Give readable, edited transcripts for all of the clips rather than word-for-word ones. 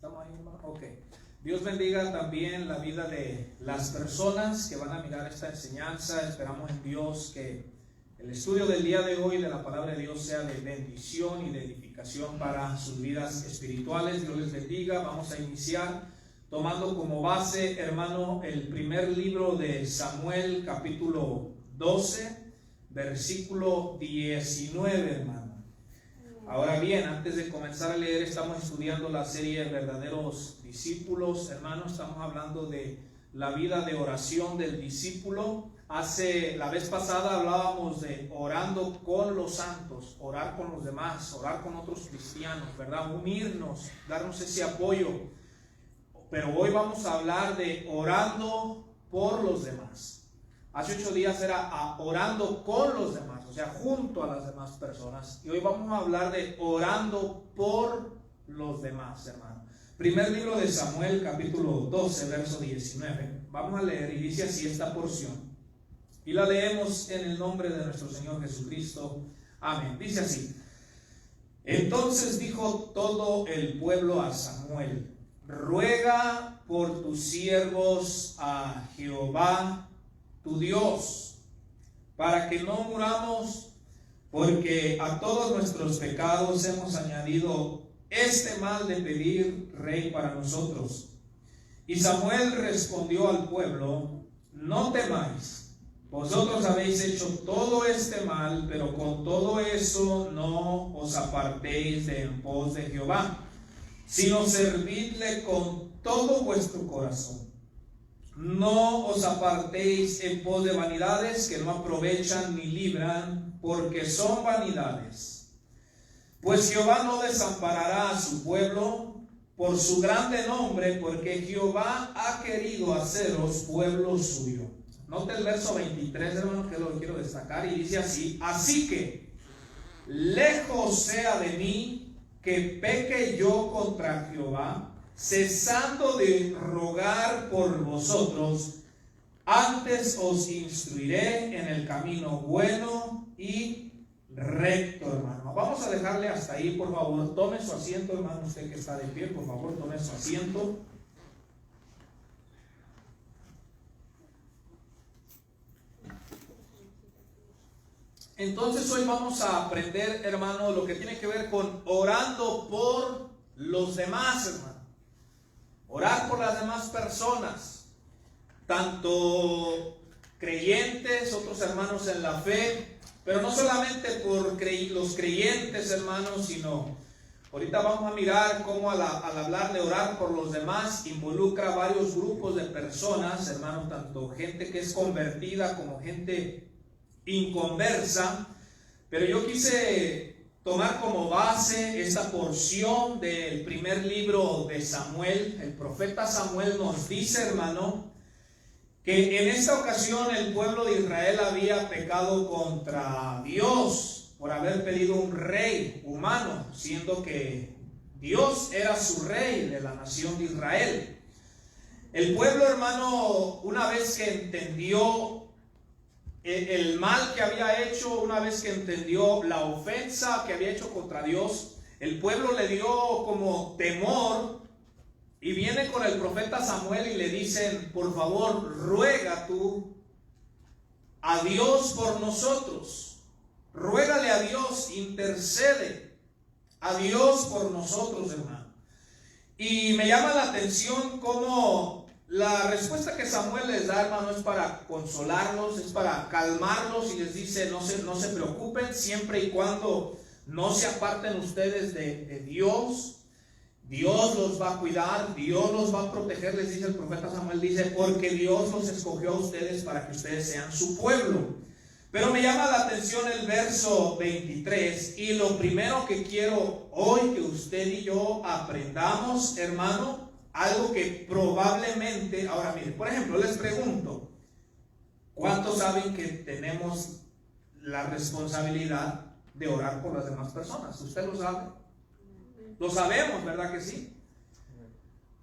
¿Estamos ahí, hermano? Ok. Dios bendiga también la vida de las personas que van a mirar esta enseñanza. Esperamos en Dios que el estudio del día de hoy de la palabra de Dios sea de bendición y de edificación para sus vidas espirituales. Dios les bendiga. Vamos a iniciar tomando como base, hermano, el primer libro de Samuel, capítulo 12, versículo 19, hermano. Ahora bien, antes de comenzar a leer, estamos estudiando la serie Verdaderos Discípulos, hermano. Estamos hablando de la vida de oración del discípulo. La vez pasada hablábamos de orando con los santos, orar con los demás, orar con otros cristianos, ¿verdad? Unirnos, darnos ese apoyo. Pero hoy vamos a hablar de orando por los demás. Hace 8 días era orando con los demás, o sea, junto a las demás personas. Y hoy vamos a hablar de orando por los demás, hermano. Primer libro de Samuel, capítulo 12, verso 19. Vamos a leer y dice así esta porción. Y la leemos en el nombre de nuestro Señor Jesucristo. Amén. Dice así. Entonces dijo todo el pueblo a Samuel: ruega por tus siervos a Jehová tu Dios, para que no muramos, porque a todos nuestros pecados hemos añadido este mal de pedir rey para nosotros. Y Samuel respondió al pueblo: no temáis, vosotros habéis hecho todo este mal, pero con todo eso no os apartéis de en pos de Jehová, sino servidle con todo vuestro corazón. No os apartéis en pos de vanidades que no aprovechan ni libran, porque son vanidades. Pues Jehová no desamparará a su pueblo por su grande nombre, porque Jehová ha querido haceros pueblo suyo. Note el verso 23, hermano, que es lo que quiero destacar, y dice así: así que lejos sea de mí que peque yo contra Jehová, cesando de rogar por vosotros, antes os instruiré en el camino bueno y recto, hermano. Vamos a dejarle hasta ahí, por favor. Tome su asiento, hermano. Usted que está de pie, por favor, tome su asiento. Entonces hoy vamos a aprender, hermano, lo que tiene que ver con orando por los demás, hermano. Orar por las demás personas, tanto creyentes, otros hermanos en la fe, pero no solamente por los creyentes, hermanos, sino ahorita vamos a mirar cómo al hablar de orar por los demás involucra varios grupos de personas, hermanos, tanto gente que es convertida como gente inconversa. Pero yo quise tomar como base esta porción del primer libro de Samuel. El profeta Samuel nos dice, hermano, que en esta ocasión el pueblo de Israel había pecado contra Dios por haber pedido un rey humano, siendo que Dios era su rey de la nación de Israel. El pueblo, hermano, una vez que entendió el mal que había hecho, una vez que entendió la ofensa que había hecho contra Dios, el pueblo le dio como temor y viene con el profeta Samuel y le dicen: por favor, ruega tú a Dios por nosotros, ruégale a Dios, intercede a Dios por nosotros, hermano. Y me llama la atención cómo la respuesta que Samuel les da, hermano, es para consolarlos, es para calmarlos, y les dice: no se preocupen, siempre y cuando no se aparten ustedes de Dios. Dios los va a cuidar, Dios los va a proteger, les dice el profeta Samuel, dice, porque Dios los escogió a ustedes para que ustedes sean su pueblo. Pero me llama la atención el verso 23, y lo primero que quiero hoy que usted y yo aprendamos, hermano, algo que probablemente, ahora mire, por ejemplo, les pregunto, ¿cuántos saben que tenemos la responsabilidad de orar por las demás personas? ¿Usted lo sabe? Lo sabemos, ¿verdad que sí?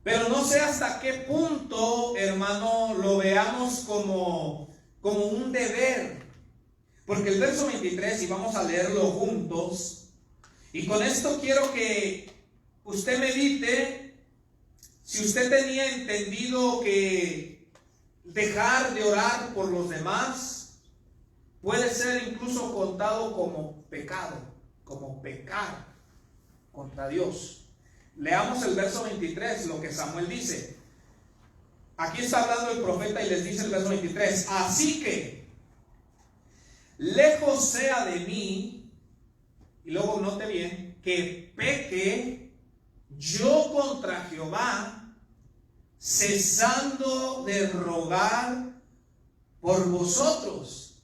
Pero no sé hasta qué punto, hermano, lo veamos como un deber. Porque el verso 23, y vamos a leerlo juntos, y con esto quiero que usted medite si usted tenía entendido que dejar de orar por los demás puede ser incluso contado como pecado, como pecar contra Dios. Leamos el verso 23, lo que Samuel dice. Aquí está hablando el profeta y les dice el verso 23: así que lejos sea de mí, y luego note bien, que peque yo contra Jehová, cesando de rogar por vosotros.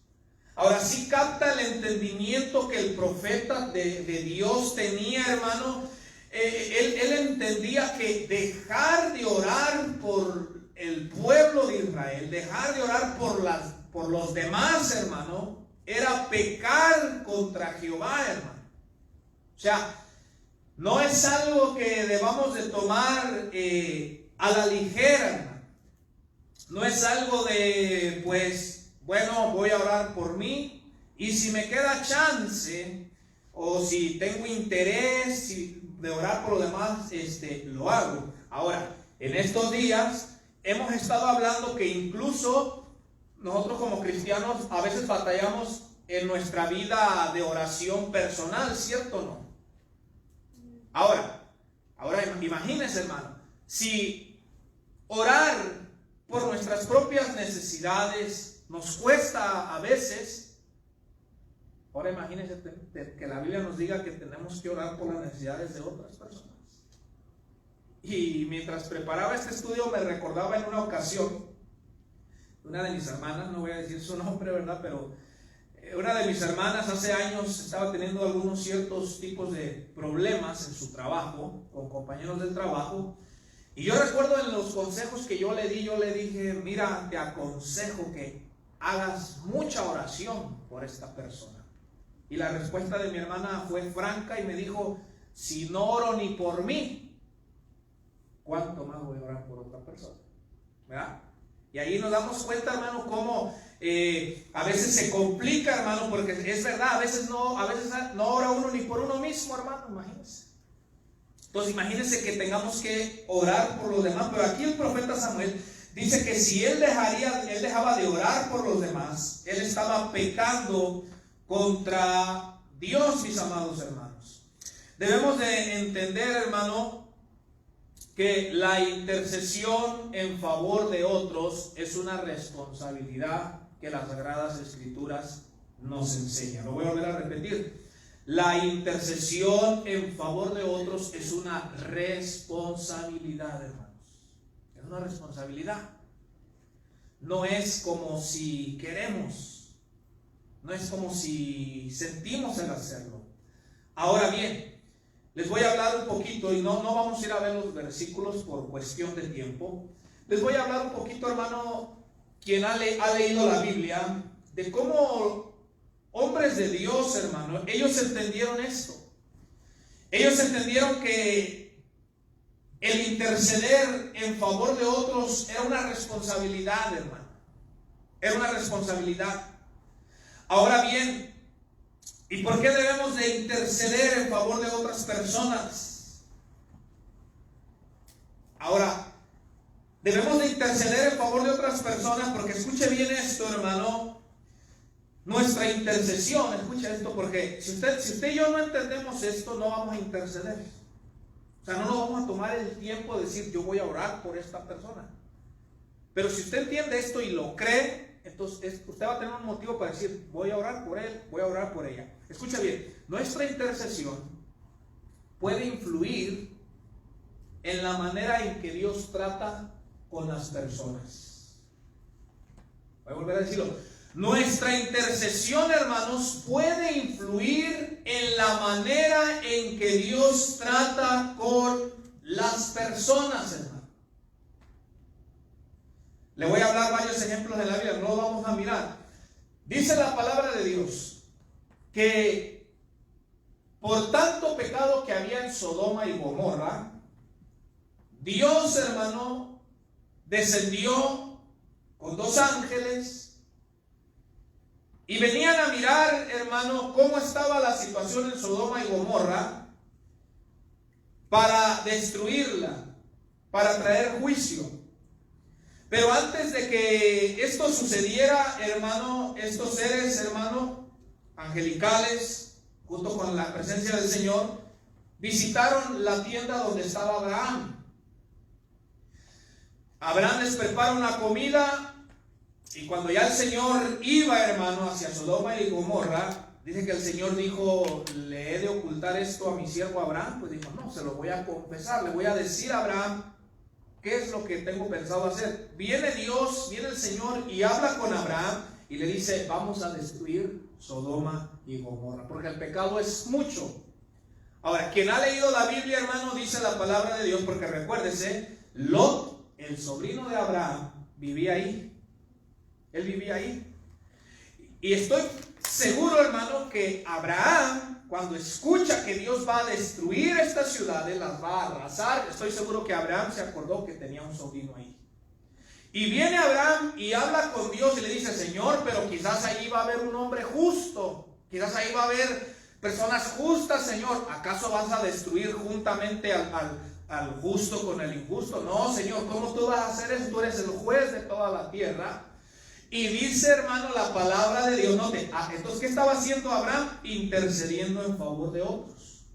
Ahora sí capta el entendimiento que el profeta de Dios tenía, hermano. Él entendía que dejar de orar por el pueblo de Israel, dejar de orar por los demás, hermano, era pecar contra Jehová, hermano. O sea, no es algo que debamos de tomar a la ligera, hermano. No es algo de, pues, bueno, voy a orar por mí, y si me queda chance, o si tengo interés de orar por los demás, lo hago. Ahora, en estos días hemos estado hablando que incluso nosotros como cristianos a veces batallamos en nuestra vida de oración personal, ¿cierto o no? Ahora imagínense, hermano, si orar por nuestras propias necesidades nos cuesta a veces, ahora imagínense que la Biblia nos diga que tenemos que orar por las necesidades de otras personas. Y mientras preparaba este estudio me recordaba en una ocasión, una de mis hermanas, no voy a decir su nombre, ¿verdad? Pero una de mis hermanas hace años estaba teniendo algunos ciertos tipos de problemas en su trabajo, con compañeros del trabajo. Y yo recuerdo en los consejos que yo le dije, mira, te aconsejo que hagas mucha oración por esta persona. Y la respuesta de mi hermana fue franca y me dijo, si no oro ni por mí, ¿cuánto más voy a orar por otra persona? ¿Verdad? Y ahí nos damos cuenta, hermano, cómo a veces se complica, hermano, porque es verdad, a veces no ora uno ni por uno mismo, hermano, imagínense. Entonces imagínense que tengamos que orar por los demás, pero aquí el profeta Samuel dice que si él dejaba de orar por los demás, él estaba pecando contra Dios, mis amados hermanos. Debemos de entender, hermano, que la intercesión en favor de otros es una responsabilidad que las Sagradas Escrituras nos enseñan. Lo voy a volver a repetir. La intercesión en favor de otros es una responsabilidad, hermanos. Es una responsabilidad. No es como si queremos. No es como si sentimos el hacerlo. Ahora bien, les voy a hablar un poquito, y no vamos a ir a ver los versículos por cuestión de tiempo. Les voy a hablar un poquito, hermano, quien ha leído la Biblia, de cómo hombres de Dios, hermano, ellos entendieron esto. Ellos entendieron que el interceder en favor de otros era una responsabilidad, hermano. Era una responsabilidad. Ahora bien, ¿y por qué debemos de interceder en favor de otras personas? Ahora, debemos de interceder en favor de otras personas porque, escuche bien esto, hermano, nuestra intercesión, escuche esto, porque si usted y yo no entendemos esto, no vamos a interceder. O sea, no nos vamos a tomar el tiempo de decir, yo voy a orar por esta persona. Pero si usted entiende esto y lo cree, entonces usted va a tener un motivo para decir, voy a orar por él, voy a orar por ella. Escucha bien, nuestra intercesión puede influir en la manera en que Dios trata con las personas. Voy a volver a decirlo. Nuestra intercesión, hermanos, puede influir en la manera en que Dios trata con las personas, hermano. Le voy a hablar varios ejemplos de la Biblia, no lo vamos a mirar. Dice la palabra de Dios que por tanto pecado que había en Sodoma y Gomorra, Dios, hermano, descendió con 2 ángeles y venían a mirar, hermano, cómo estaba la situación en Sodoma y Gomorra para destruirla, para traer juicio. Pero antes de que esto sucediera, hermano, estos seres, hermano, angelicales, junto con la presencia del Señor, visitaron la tienda donde estaba Abraham. Abraham les prepara una comida, y cuando ya el Señor iba, hermano, hacia Sodoma y Gomorra, dice que el Señor dijo: ¿le he de ocultar esto a mi siervo Abraham? Pues dijo: no, se lo voy a confesar, le voy a decir a Abraham qué es lo que tengo pensado hacer. Viene Dios, viene el Señor y habla con Abraham y le dice: vamos a destruir Sodoma y Gomorra, porque el pecado es mucho. Ahora, quien ha leído la Biblia, hermano, dice la palabra de Dios, porque recuérdese, Lot, el sobrino de Abraham, vivía ahí. Él vivía ahí. Y estoy seguro, hermano, que Abraham, cuando escucha que Dios va a destruir estas ciudades, las va a arrasar, estoy seguro que Abraham se acordó que tenía un sobrino ahí. Y viene Abraham y habla con Dios y le dice: Señor, pero quizás ahí va a haber un hombre justo, quizás ahí va a haber personas justas, Señor. ¿Acaso vas a destruir juntamente al justo con el injusto? No, Señor, ¿cómo tú vas a hacer eso? Tú eres el juez de toda la tierra. Y dice, hermano, la palabra de Dios, note, entonces, ¿qué estaba haciendo Abraham? Intercediendo en favor de otros.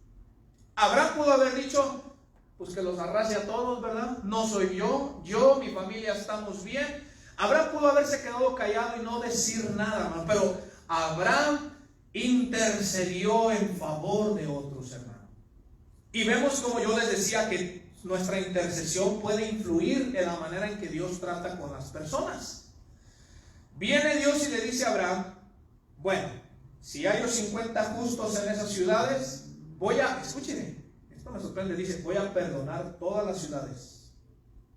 Abraham pudo haber dicho: pues que los arrase a todos, ¿verdad? No soy yo, mi familia estamos bien. Abraham pudo haberse quedado callado y no decir nada, hermano, pero Abraham intercedió en favor de otros, hermano. Y vemos, como yo les decía, que nuestra intercesión puede influir en la manera en que Dios trata con las personas. Viene Dios y le dice a Abraham: bueno, si hay 50 justos en esas ciudades, escúcheme, esto me sorprende, dice: voy a perdonar todas las ciudades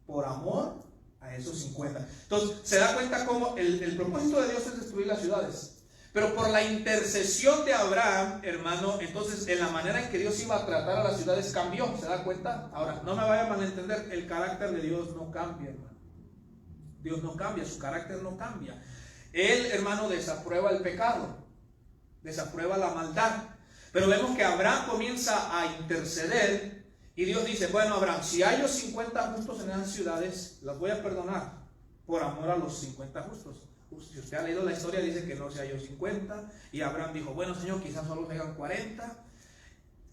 por amor a esos 50. Entonces, se da cuenta cómo el propósito de Dios es destruir las ciudades. Pero por la intercesión de Abraham, hermano, entonces en la manera en que Dios iba a tratar a las ciudades cambió. ¿Se da cuenta? Ahora, no me vaya a malentender, el carácter de Dios no cambia, hermano. Dios no cambia, su carácter no cambia. Él, hermano, desaprueba el pecado, desaprueba la maldad. Pero vemos que Abraham comienza a interceder y Dios dice: bueno, Abraham, si hay los 50 justos en esas ciudades, las voy a perdonar por amor a los 50 justos. Si usted ha leído la historia, dice que no se halló 50. Y Abraham dijo: bueno, Señor, quizás solo hayan 40.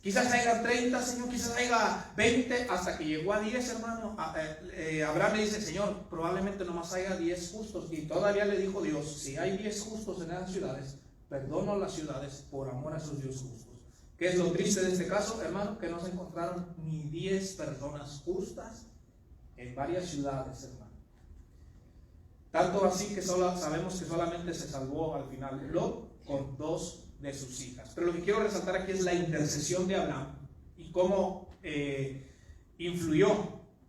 Quizás hayan 30, Señor, quizás haya 20. Hasta que llegó a 10, hermano. Abraham le dice: Señor, probablemente nomás haya 10 justos. Y todavía le dijo Dios: si hay 10 justos en esas ciudades, perdono las ciudades por amor a esos 10 justos. ¿Qué es lo triste de este caso, hermano? Que no se encontraron ni 10 personas justas en varias ciudades, hermano. Tanto así que sabemos que solamente se salvó al final Lot con 2 de sus hijas. Pero lo que quiero resaltar aquí es la intercesión de Abraham y cómo influyó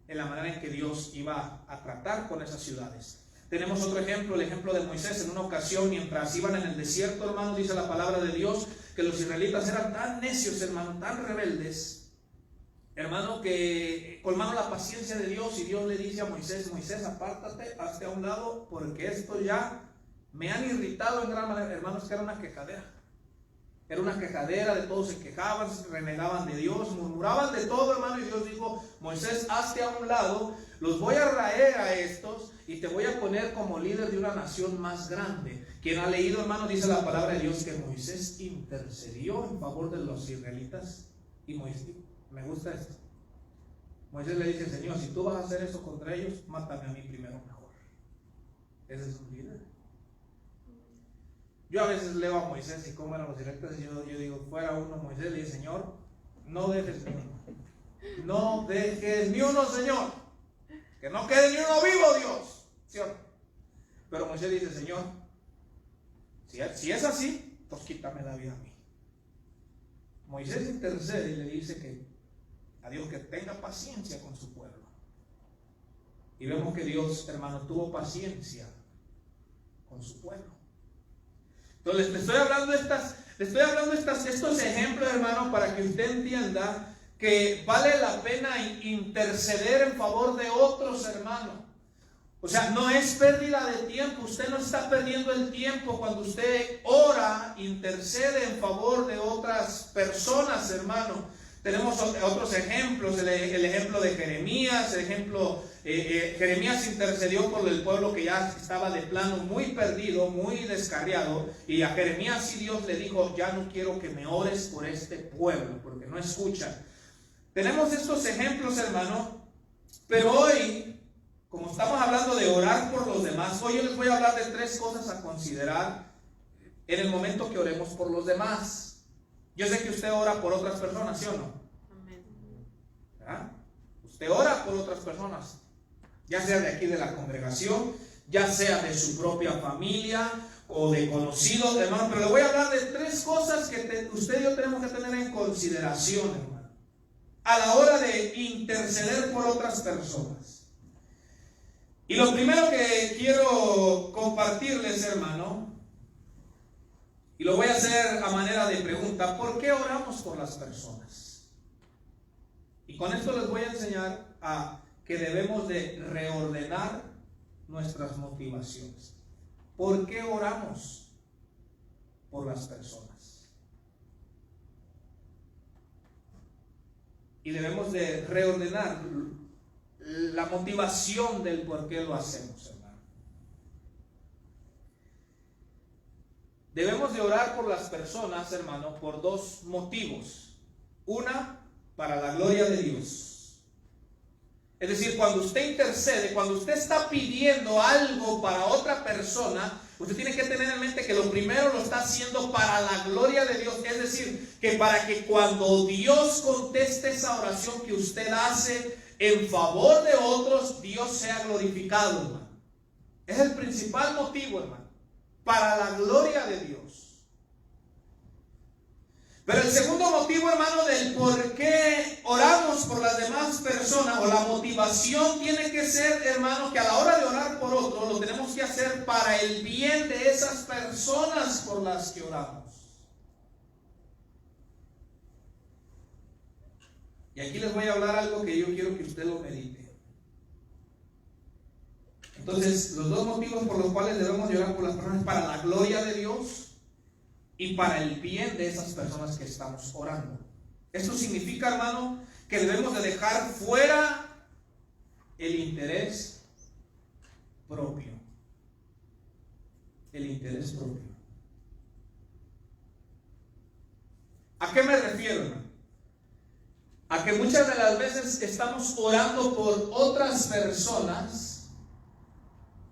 en la manera en que Dios iba a tratar con esas ciudades. Tenemos otro ejemplo, el ejemplo de Moisés. En una ocasión, mientras iban en el desierto, hermano, dice la palabra de Dios que los israelitas eran tan necios, hermano, tan rebeldes, hermano, que colmaron la paciencia de Dios. Y Dios le dice a Moisés: Moisés, apártate, hazte a un lado, porque esto ya me han irritado en gran manera. Hermanos, que era una quejadera. Era una quejadera, de todos se quejaban, se renegaban de Dios, murmuraban de todo, hermano. Y Dios dijo: Moisés, hazte a un lado, los voy a raer a estos y te voy a poner como líder de una nación más grande. Quien ha leído, hermano, dice la palabra de Dios que Moisés intercedió en favor de los israelitas. Y Moisés, me gusta esto, Moisés le dice: Señor, si tú vas a hacer eso contra ellos, mátame a mí primero mejor. Ese es un líder. Yo a veces leo a Moisés y cómo eran los israelitas, y yo digo: fuera uno, Moisés le dice: Señor, no dejes ni uno. No dejes ni uno, Señor. Que no quede ni uno vivo, Dios. ¿Sí o no? Pero Moisés dice: Señor, si es así, pues quítame la vida a mí. Moisés intercede y le dice a Dios que tenga paciencia con su pueblo. Y vemos que Dios, hermano, tuvo paciencia con su pueblo. Entonces le estoy hablando estos ejemplos, hermano, para que usted entienda que vale la pena interceder en favor de otros, hermano. O sea, no es pérdida de tiempo. Usted no está perdiendo el tiempo cuando usted ora, intercede en favor de otras personas, hermano. Tenemos otros ejemplos, el ejemplo de Jeremías, Jeremías intercedió por el pueblo que ya estaba de plano muy perdido, muy descarriado, y a Jeremías sí Dios le dijo, ya no quiero que me ores por este pueblo, porque no escucha. Tenemos estos ejemplos, hermano, pero hoy, como estamos hablando de orar por los demás, hoy yo les voy a hablar de 3 cosas a considerar en el momento que oremos por los demás. Yo sé que usted ora por otras personas, ¿sí o no? Amén. ¿Verdad? Usted ora por otras personas, ya sea de aquí de la congregación, ya sea de su propia familia o de conocidos, hermano. Pero le voy a hablar de 3 cosas que usted y yo tenemos que tener en consideración, hermano, a la hora de interceder por otras personas. Y lo primero que quiero compartirles, hermano, y lo voy a hacer a manera de pregunta, ¿por qué oramos por las personas? Y con esto les voy a enseñar a que debemos de reordenar nuestras motivaciones. ¿Por qué oramos por las personas? Y debemos de reordenar la motivación del por qué lo hacemos, hermano. Debemos de orar por las personas, hermano, por 2 motivos. Una, para la gloria de Dios. Es decir, cuando usted intercede, cuando usted está pidiendo algo para otra persona, usted tiene que tener en mente que lo primero lo está haciendo para la gloria de Dios. Es decir, que para que cuando Dios conteste esa oración que usted hace en favor de otros, Dios sea glorificado, hermano. Es el principal motivo, hermano, para la gloria de Dios. Pero el segundo motivo, hermano, del por qué oramos por las demás personas, o la motivación tiene que ser, hermano, que a la hora de orar por otro, lo tenemos que hacer para el bien de esas personas por las que oramos. Y aquí les voy a hablar algo que yo quiero que usted lo medite. Entonces, los 2 motivos por los cuales debemos orar por las personas, para la gloria de Dios y para el bien de esas personas que estamos orando. Esto significa, hermano, que debemos de dejar fuera el interés propio. El interés propio. ¿A qué me refiero, hermano? A que muchas de las veces estamos orando por otras personas,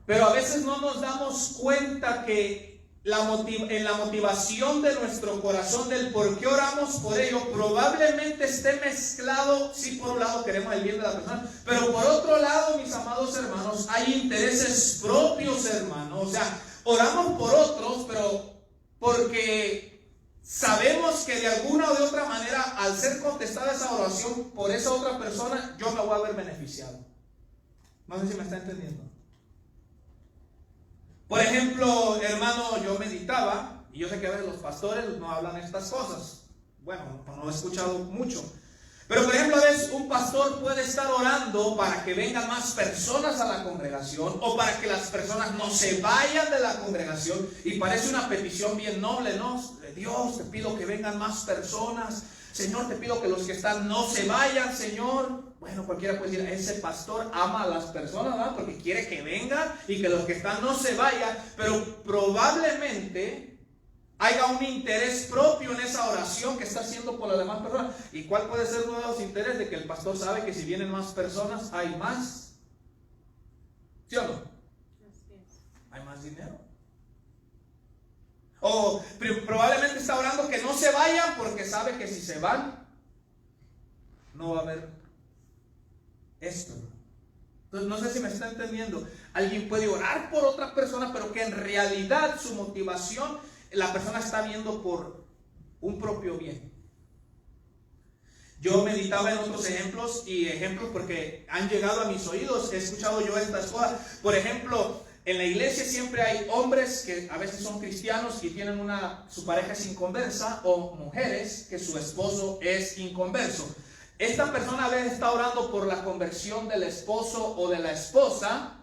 pero a veces no nos damos cuenta que en la motivación de nuestro corazón del por qué oramos por ello, probablemente esté mezclado, sí, por un lado queremos el bien de la persona, pero por otro lado, mis amados hermanos, hay intereses propios, hermanos. O sea, oramos por otros, pero porque sabemos que de alguna o de otra manera, al ser contestada esa oración por esa otra persona, yo me voy a ver beneficiado. No sé si me está entendiendo. Por ejemplo, hermano, yo meditaba, y yo sé que a veces los pastores no hablan estas cosas. Bueno, no he escuchado mucho. Pero por ejemplo, a veces un pastor puede estar orando para que vengan más personas a la congregación, o para que las personas no se vayan de la congregación, y parece una petición bien noble, ¿no? Dios, te pido que vengan más personas. Señor, te pido que los que están no se vayan, Señor. Bueno, cualquiera puede decir, ese pastor ama a las personas, ¿verdad? Porque quiere que vengan y que los que están no se vayan. Pero probablemente haya un interés propio en esa oración que está haciendo por las demás personas. ¿Y cuál puede ser uno de los intereses? De que el pastor sabe que si vienen más personas, hay más. ¿Sí o no? Hay más dinero. O probablemente está orando que no se vayan porque sabe que si se van, no va a haber esto. Entonces no sé si me está entendiendo. Alguien puede orar por otra persona, pero que en realidad su motivación, la persona está viendo por un propio bien. Yo meditaba en otros ejemplos porque han llegado a mis oídos. He escuchado yo estas cosas. Por ejemplo, en la iglesia siempre hay hombres que a veces son cristianos y tienen su pareja es inconversa, o mujeres que su esposo es inconverso. Esta persona a veces está orando por la conversión del esposo o de la esposa,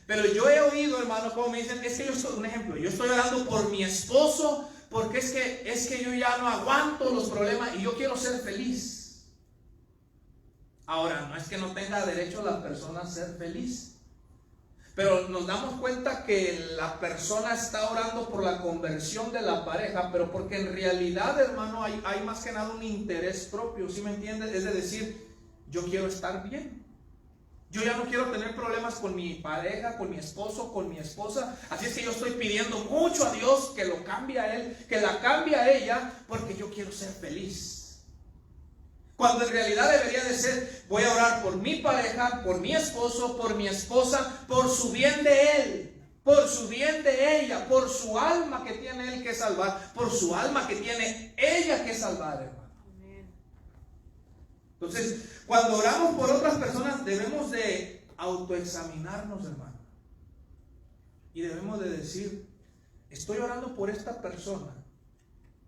pero yo he oído, hermano, como me dicen, es que yo estoy orando por mi esposo porque es que yo ya no aguanto los problemas y yo quiero ser feliz. Ahora, no es que no tenga derecho la persona a ser feliz, pero nos damos cuenta que la persona está orando por la conversión de la pareja, pero porque en realidad, hermano, hay más que nada un interés propio, ¿sí me entiendes? Es de decir, yo quiero estar bien. Yo ya no quiero tener problemas con mi pareja, con mi esposo, con mi esposa. Así es que yo estoy pidiendo mucho a Dios que lo cambie a él, que la cambie a ella, porque yo quiero ser feliz. Cuando en realidad debería de ser, voy a orar por mi pareja, por mi esposo, por mi esposa, por su bien de él, por su bien de ella, por su alma que tiene él que salvar, por su alma que tiene ella que salvar, hermano. Entonces, cuando oramos por otras personas, debemos de autoexaminarnos, hermano. Y debemos de decir, estoy orando por esta persona,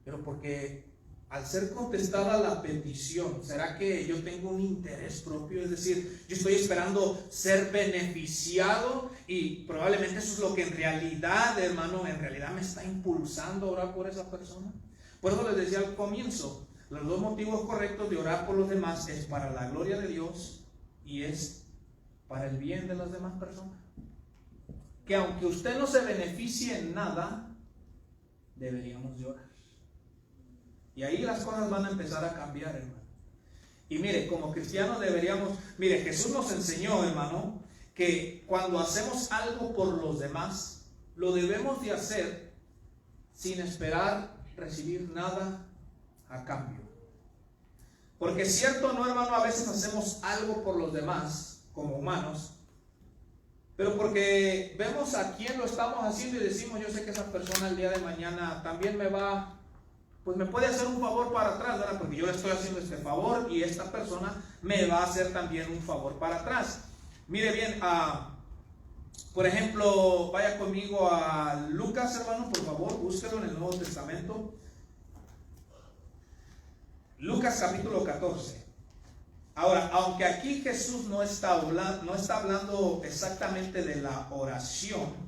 pero porque al ser contestada la petición, ¿será que yo tengo un interés propio? Es decir, yo estoy esperando ser beneficiado y probablemente eso es lo que en realidad, hermano, en realidad me está impulsando a orar por esa persona. Por eso les decía al comienzo, los dos motivos correctos de orar por los demás es para la gloria de Dios y es para el bien de las demás personas. Que aunque usted no se beneficie en nada, deberíamos de orar. Y ahí las cosas van a empezar a cambiar, hermano. Y mire, como cristianos deberíamos, mire, Jesús nos enseñó, hermano, que cuando hacemos algo por los demás, lo debemos de hacer sin esperar recibir nada a cambio. Porque es cierto, no, hermano, a veces hacemos algo por los demás como humanos, pero porque vemos a quién lo estamos haciendo y decimos, yo sé que esa persona el día de mañana también me puede hacer un favor para atrás, ¿verdad? Porque yo le estoy haciendo este favor y esta persona me va a hacer también un favor para atrás. Mire bien, por ejemplo, vaya conmigo a Lucas, hermano, por favor, búsquelo en el Nuevo Testamento. Lucas capítulo 14. Ahora, aunque aquí Jesús no está hablando exactamente de la oración,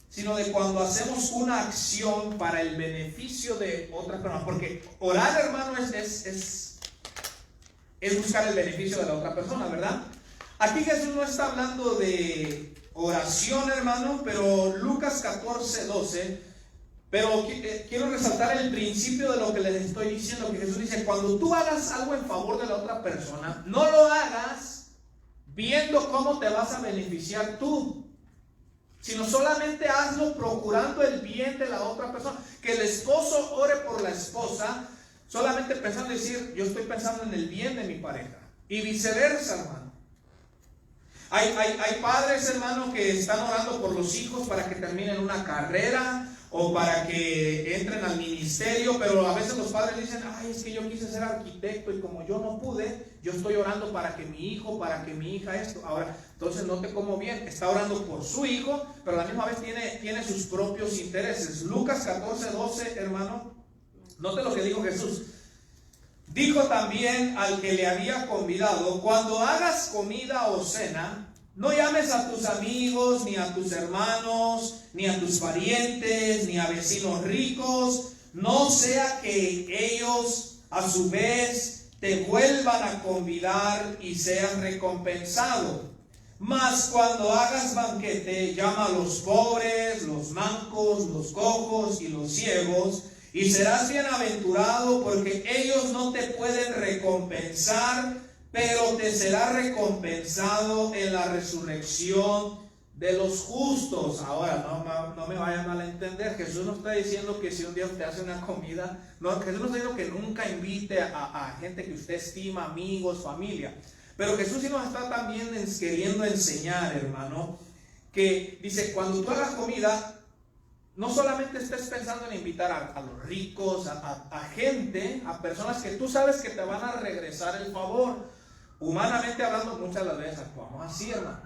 sino de cuando hacemos una acción para el beneficio de otra persona. Porque orar, hermano, es buscar el beneficio de la otra persona, ¿verdad? Aquí Jesús no está hablando de oración, hermano, pero Lucas 14, 12. Pero quiero resaltar el principio de lo que les estoy diciendo, que Jesús dice, cuando tú hagas algo en favor de la otra persona, no lo hagas viendo cómo te vas a beneficiar tú, sino solamente hazlo procurando el bien de la otra persona. Que el esposo ore por la esposa, solamente pensando en decir, yo estoy pensando en el bien de mi pareja. Y viceversa, hermano. Hay padres, hermano, que están orando por los hijos para que terminen una carrera o para que entren al ministerio, pero a veces los padres dicen, ay, es que yo quise ser arquitecto y como yo no pude, yo estoy orando para que mi hijo, para que mi hija esto. Ahora, entonces note cómo bien, está orando por su hijo, pero a la misma vez tiene sus propios intereses. Lucas 14, 12, hermano, note lo que dijo Jesús. Dijo también al que le había convidado, cuando hagas comida o cena, no llames a tus amigos, ni a tus hermanos, ni a tus parientes, ni a vecinos ricos, no sea que ellos a su vez te vuelvan a convidar y seas recompensado. Mas cuando hagas banquete, llama a los pobres, los mancos, los cojos y los ciegos, y serás bienaventurado, porque ellos no te pueden recompensar, pero te será recompensado en la resurrección de los justos. Ahora, no me vayan a malentender. Jesús no está diciendo que si un día usted hace una comida, no, Jesús no está diciendo que nunca invite a gente que usted estima, amigos, familia. Pero Jesús sí nos está también queriendo enseñar, hermano, que dice, cuando tú hagas comida, no solamente estés pensando en invitar a los ricos, a gente, a personas que tú sabes que te van a regresar el favor. Humanamente hablando, muchas de las veces actuamos así, hermano,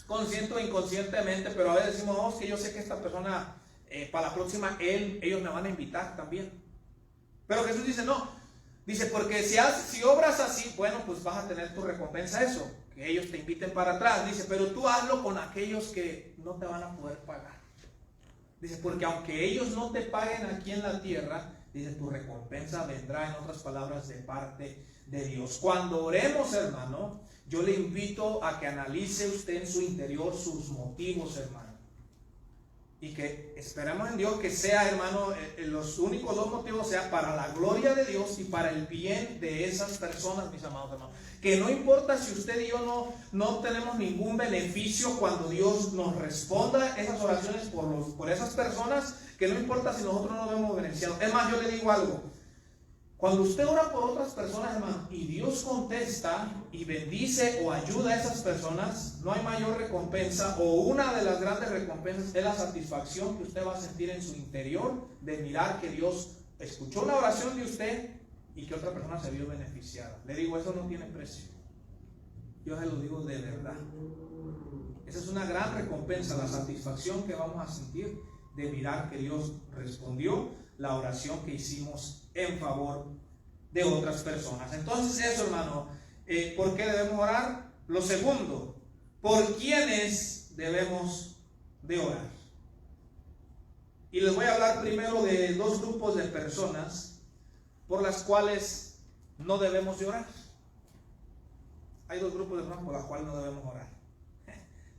consciente o inconscientemente, pero a veces decimos, no, es que yo sé que esta persona, para la próxima, ellos me van a invitar también. Pero Jesús dice, no, dice, porque si obras así, bueno, pues vas a tener tu recompensa eso, que ellos te inviten para atrás. Dice, pero tú hazlo con aquellos que no te van a poder pagar. Dice, porque aunque ellos no te paguen aquí en la tierra, dice, tu recompensa vendrá, en otras palabras, de parte de Dios. Cuando oremos, hermano, yo le invito a que analice usted en su interior sus motivos, hermano. Y que esperemos en Dios que sea, hermano, los únicos dos motivos sea para la gloria de Dios y para el bien de esas personas, mis amados hermanos. Que no importa si usted y yo no tenemos ningún beneficio cuando Dios nos responda esas oraciones por esas personas, que no importa si nosotros no nos vemos beneficiados. Es más, yo le digo algo. Cuando usted ora por otras personas, hermano, y Dios contesta y bendice o ayuda a esas personas, no hay mayor recompensa, o una de las grandes recompensas es la satisfacción que usted va a sentir en su interior de mirar que Dios escuchó la oración de usted y que otra persona se vio beneficiada. Le digo, eso no tiene precio. Yo se lo digo de verdad. Esa es una gran recompensa, la satisfacción que vamos a sentir de mirar que Dios respondió la oración que hicimos en favor de otras personas. Entonces eso, hermano, ¿por qué debemos orar? Lo segundo, ¿por quiénes debemos de orar? Y les voy a hablar primero de dos grupos de personas por las cuales no debemos de orar. Hay dos grupos de personas por las cuales no debemos orar.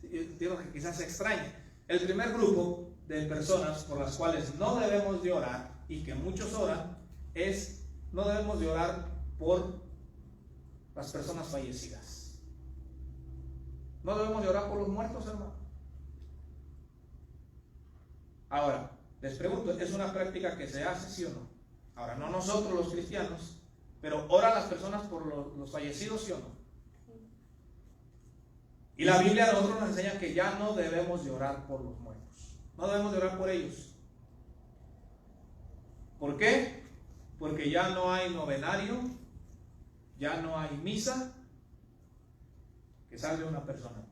Yo entiendo que quizás se extrañe. El primer grupo de personas por las cuales no debemos de orar, y que muchos oran, es no debemos de orar por las personas fallecidas. No debemos de orar por los muertos, hermano. Ahora, les pregunto, ¿es una práctica que se hace, sí o no? Ahora, no nosotros los cristianos, pero ¿oran las personas por los fallecidos, sí o no? Y la Biblia a nosotros nos enseña que ya no debemos de orar por los muertos. No debemos de orar por ellos. ¿Por qué? Porque ya no hay novenario, ya no hay misa que salve una persona.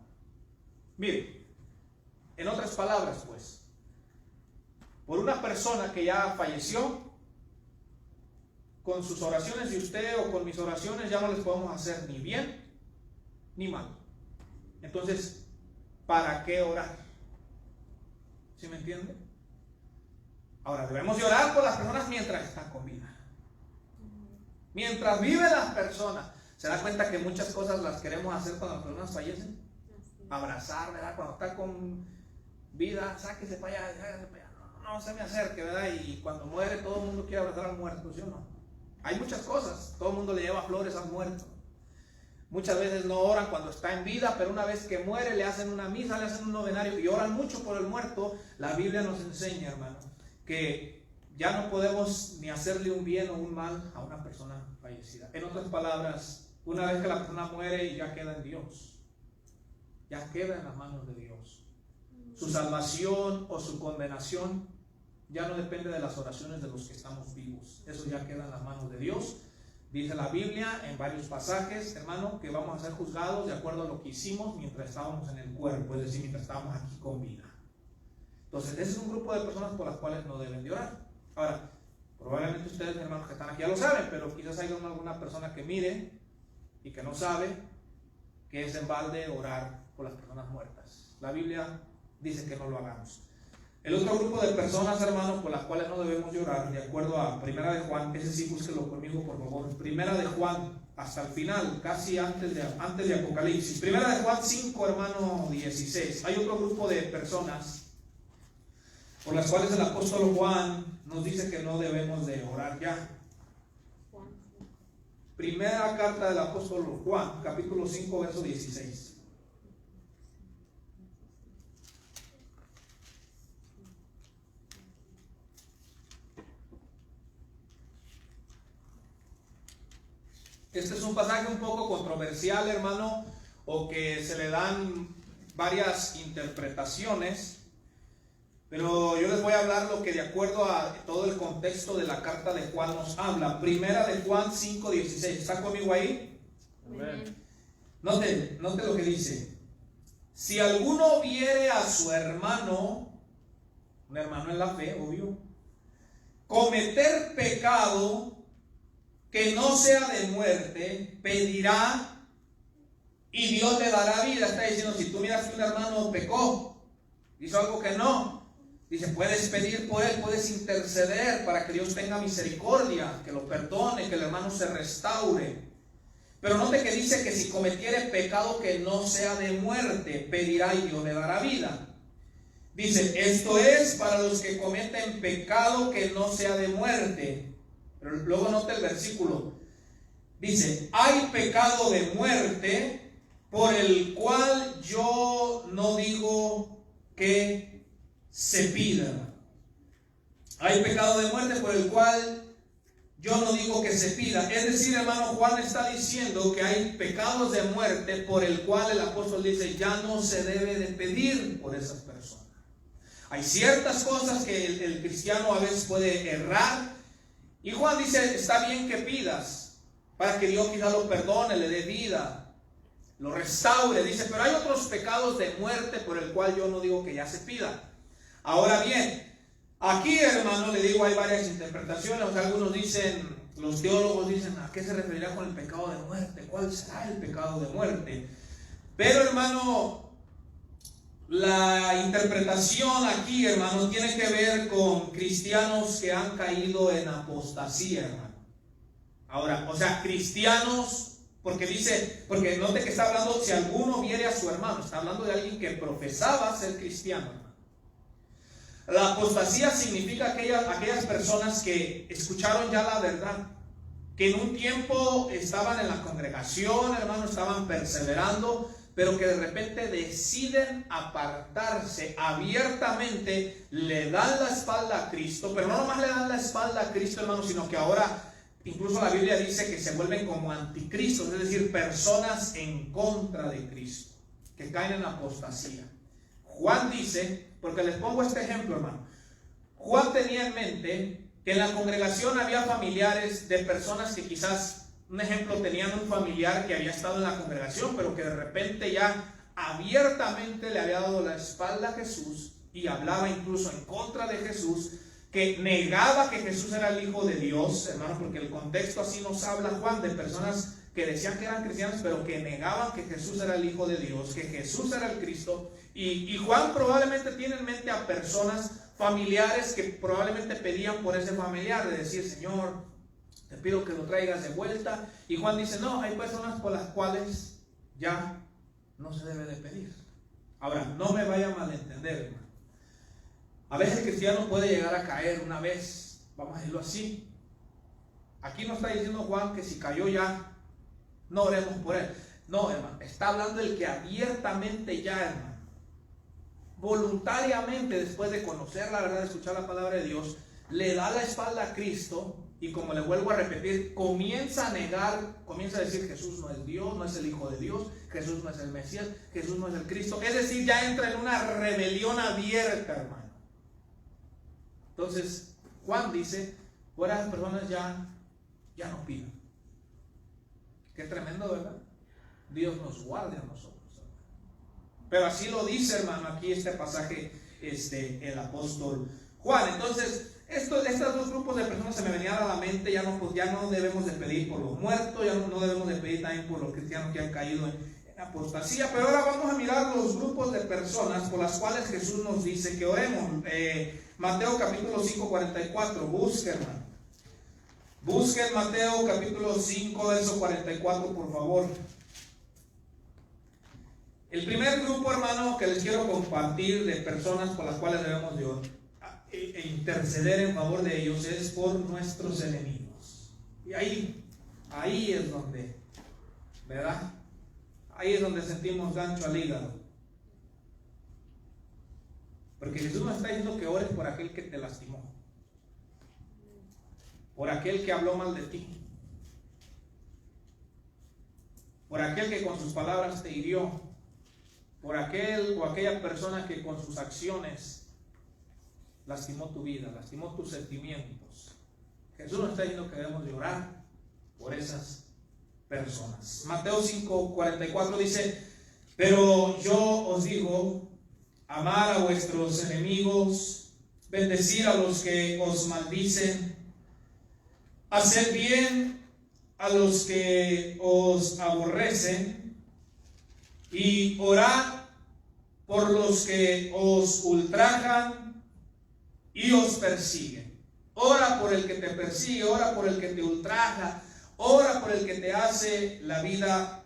Mire, en otras palabras, pues, por una persona que ya falleció, con sus oraciones de usted o con mis oraciones ya no les podemos hacer ni bien ni mal. Entonces, ¿para qué orar? ¿Sí me entiende? Ahora, debemos de orar por las personas mientras están con vida. Mientras viven las personas. ¿Se da cuenta que muchas cosas las queremos hacer cuando las personas fallecen? Abrazar, ¿verdad? Cuando está con vida, sáquese para allá, sáquese para allá. No se me acerque, ¿verdad? Y cuando muere, todo el mundo quiere abrazar al muerto, ¿sí o no? Hay muchas cosas. Todo el mundo le lleva flores al muerto. Muchas veces no oran cuando está en vida, pero una vez que muere le hacen una misa, le hacen un novenario y oran mucho por el muerto. La Biblia nos enseña, hermano, que ya no podemos ni hacerle un bien o un mal a una persona fallecida. En otras palabras, una vez que la persona muere, ya queda en Dios. Ya queda en las manos de Dios. Su salvación o su condenación ya no depende de las oraciones de los que estamos vivos. Eso ya queda en las manos de Dios. Dice la Biblia en varios pasajes, hermano, que vamos a ser juzgados de acuerdo a lo que hicimos mientras estábamos en el cuerpo, es decir, mientras estábamos aquí con vida. Entonces, ese es un grupo de personas por las cuales no deben de orar. Ahora, probablemente ustedes, hermanos que están aquí, ya lo saben, pero quizás haya alguna persona que mire y que no sabe que es en balde orar por las personas muertas. La Biblia dice que no lo hagamos. El otro grupo de personas, hermanos, por las cuales no debemos de orar, de acuerdo a Primera de Juan, ese sí búsquelo conmigo, por favor. Primera de Juan, hasta el final, casi antes de Apocalipsis. Primera de Juan 5, hermano, 16. Hay otro grupo de personas por las cuales el apóstol Juan nos dice que no debemos de orar ya. Primera carta del apóstol Juan, capítulo 5, verso 16. Este es un pasaje un poco controversial, hermano, o que se le dan varias interpretaciones, pero yo les voy a hablar lo que de acuerdo a todo el contexto de la carta de Juan nos habla. Primera de Juan 5:16. ¿Está conmigo ahí? Amén. Note lo que dice. Si alguno viere a su hermano, un hermano en la fe, obvio, cometer pecado que no sea de muerte, pedirá y Dios le dará vida. Está diciendo, si tú miras que un hermano pecó, hizo algo que no, dice, puedes pedir por él, puedes interceder para que Dios tenga misericordia, que lo perdone, que el hermano se restaure. Pero note que dice que si cometiere pecado que no sea de muerte, pedirá y Dios le dará vida. Dice, esto es para los que cometen pecado que no sea de muerte. Pero luego note el versículo. Dice, hay pecado de muerte por el cual yo no digo que se pida. Hay pecado de muerte por el cual yo no digo que se pida. Es decir, hermano, Juan está diciendo que hay pecados de muerte por el cual el apóstol dice ya no se debe de pedir por esas personas. Hay ciertas cosas que el cristiano a veces puede errar. Y Juan dice, está bien que pidas para que Dios quizá lo perdone, le dé vida, lo restaure. Dice, pero hay otros pecados de muerte por el cual yo no digo que ya se pida. Ahora bien, aquí, hermano, le digo, hay varias interpretaciones. O sea, algunos dicen, los teólogos dicen, ¿a qué se referirá con el pecado de muerte? ¿Cuál será el pecado de muerte? Pero, hermano, la interpretación aquí, hermano, tiene que ver con cristianos que han caído en apostasía, hermano. Ahora, o sea, cristianos, porque note que está hablando, si alguno viere a su hermano, está hablando de alguien que profesaba ser cristiano, hermano. La apostasía significa aquellas personas que escucharon ya la verdad, que en un tiempo estaban en la congregación, hermano, estaban perseverando, pero que de repente deciden apartarse abiertamente, le dan la espalda a Cristo, pero no nomás le dan la espalda a Cristo, hermano, sino que ahora incluso la Biblia dice que se vuelven como anticristos, es decir, personas en contra de Cristo, que caen en apostasía. Juan dice, porque les pongo este ejemplo, hermano. Juan tenía en mente que en la congregación había familiares de personas que quizás, un ejemplo, tenían un familiar que había estado en la congregación, pero que de repente ya abiertamente le había dado la espalda a Jesús y hablaba incluso en contra de Jesús, que negaba que Jesús era el Hijo de Dios, hermano, porque el contexto así nos habla Juan, de personas que decían que eran cristianos, pero que negaban que Jesús era el Hijo de Dios, que Jesús era el Cristo. Y Juan probablemente tiene en mente a personas familiares que probablemente pedían por ese familiar, de decir, Señor, te pido que lo traigas de vuelta. Y Juan dice, no, hay personas por las cuales ya no se debe de pedir. Ahora, no me vaya a malentender, hermano. A veces el cristiano puede llegar a caer una vez, vamos a decirlo así. Aquí no está diciendo Juan que si cayó ya, no oremos por él. No, hermano, está hablando del que abiertamente ya, hermano, voluntariamente, después de conocer la verdad, de escuchar la palabra de Dios, le da la espalda a Cristo y, como le vuelvo a repetir, comienza a negar, comienza a decir Jesús no es Dios, no es el Hijo de Dios, Jesús no es el Mesías, Jesús no es el Cristo. Es decir, ya entra en una rebelión abierta, hermano. Entonces, Juan dice, por esas personas ya no pidan. Qué tremendo, ¿verdad? Dios nos guarde a nosotros. Pero así lo dice, hermano, aquí este pasaje, el apóstol Juan. Entonces, estos dos grupos de personas se me venían a la mente. Ya no debemos de pedir por los muertos, ya no debemos de pedir también por los cristianos que han caído en apostasía. Pero ahora vamos a mirar los grupos de personas por las cuales Jesús nos dice que oremos. Mateo capítulo 5, 44, busquen, hermano. Busquen Mateo capítulo 5, verso 44, por favor. El primer grupo, hermano, que les quiero compartir de personas por las cuales debemos de interceder en favor de ellos es por nuestros enemigos. Y ahí es donde, ¿verdad? Ahí es donde sentimos gancho al hígado. Porque Jesús nos está diciendo que ores por aquel que te lastimó, por aquel que habló mal de ti, por aquel que con sus palabras te hirió, por aquel o aquella persona que con sus acciones lastimó tu vida, lastimó tus sentimientos. Jesús nos está diciendo que debemos de orar por esas personas. Mateo 5, 44 dice, pero yo os digo, amar a vuestros enemigos, bendecir a los que os maldicen, hacer bien a los que os aborrecen y orad por los que os ultrajan y os persiguen. Ora por el que te persigue, ora por el que te ultraja, ora por el que te hace la vida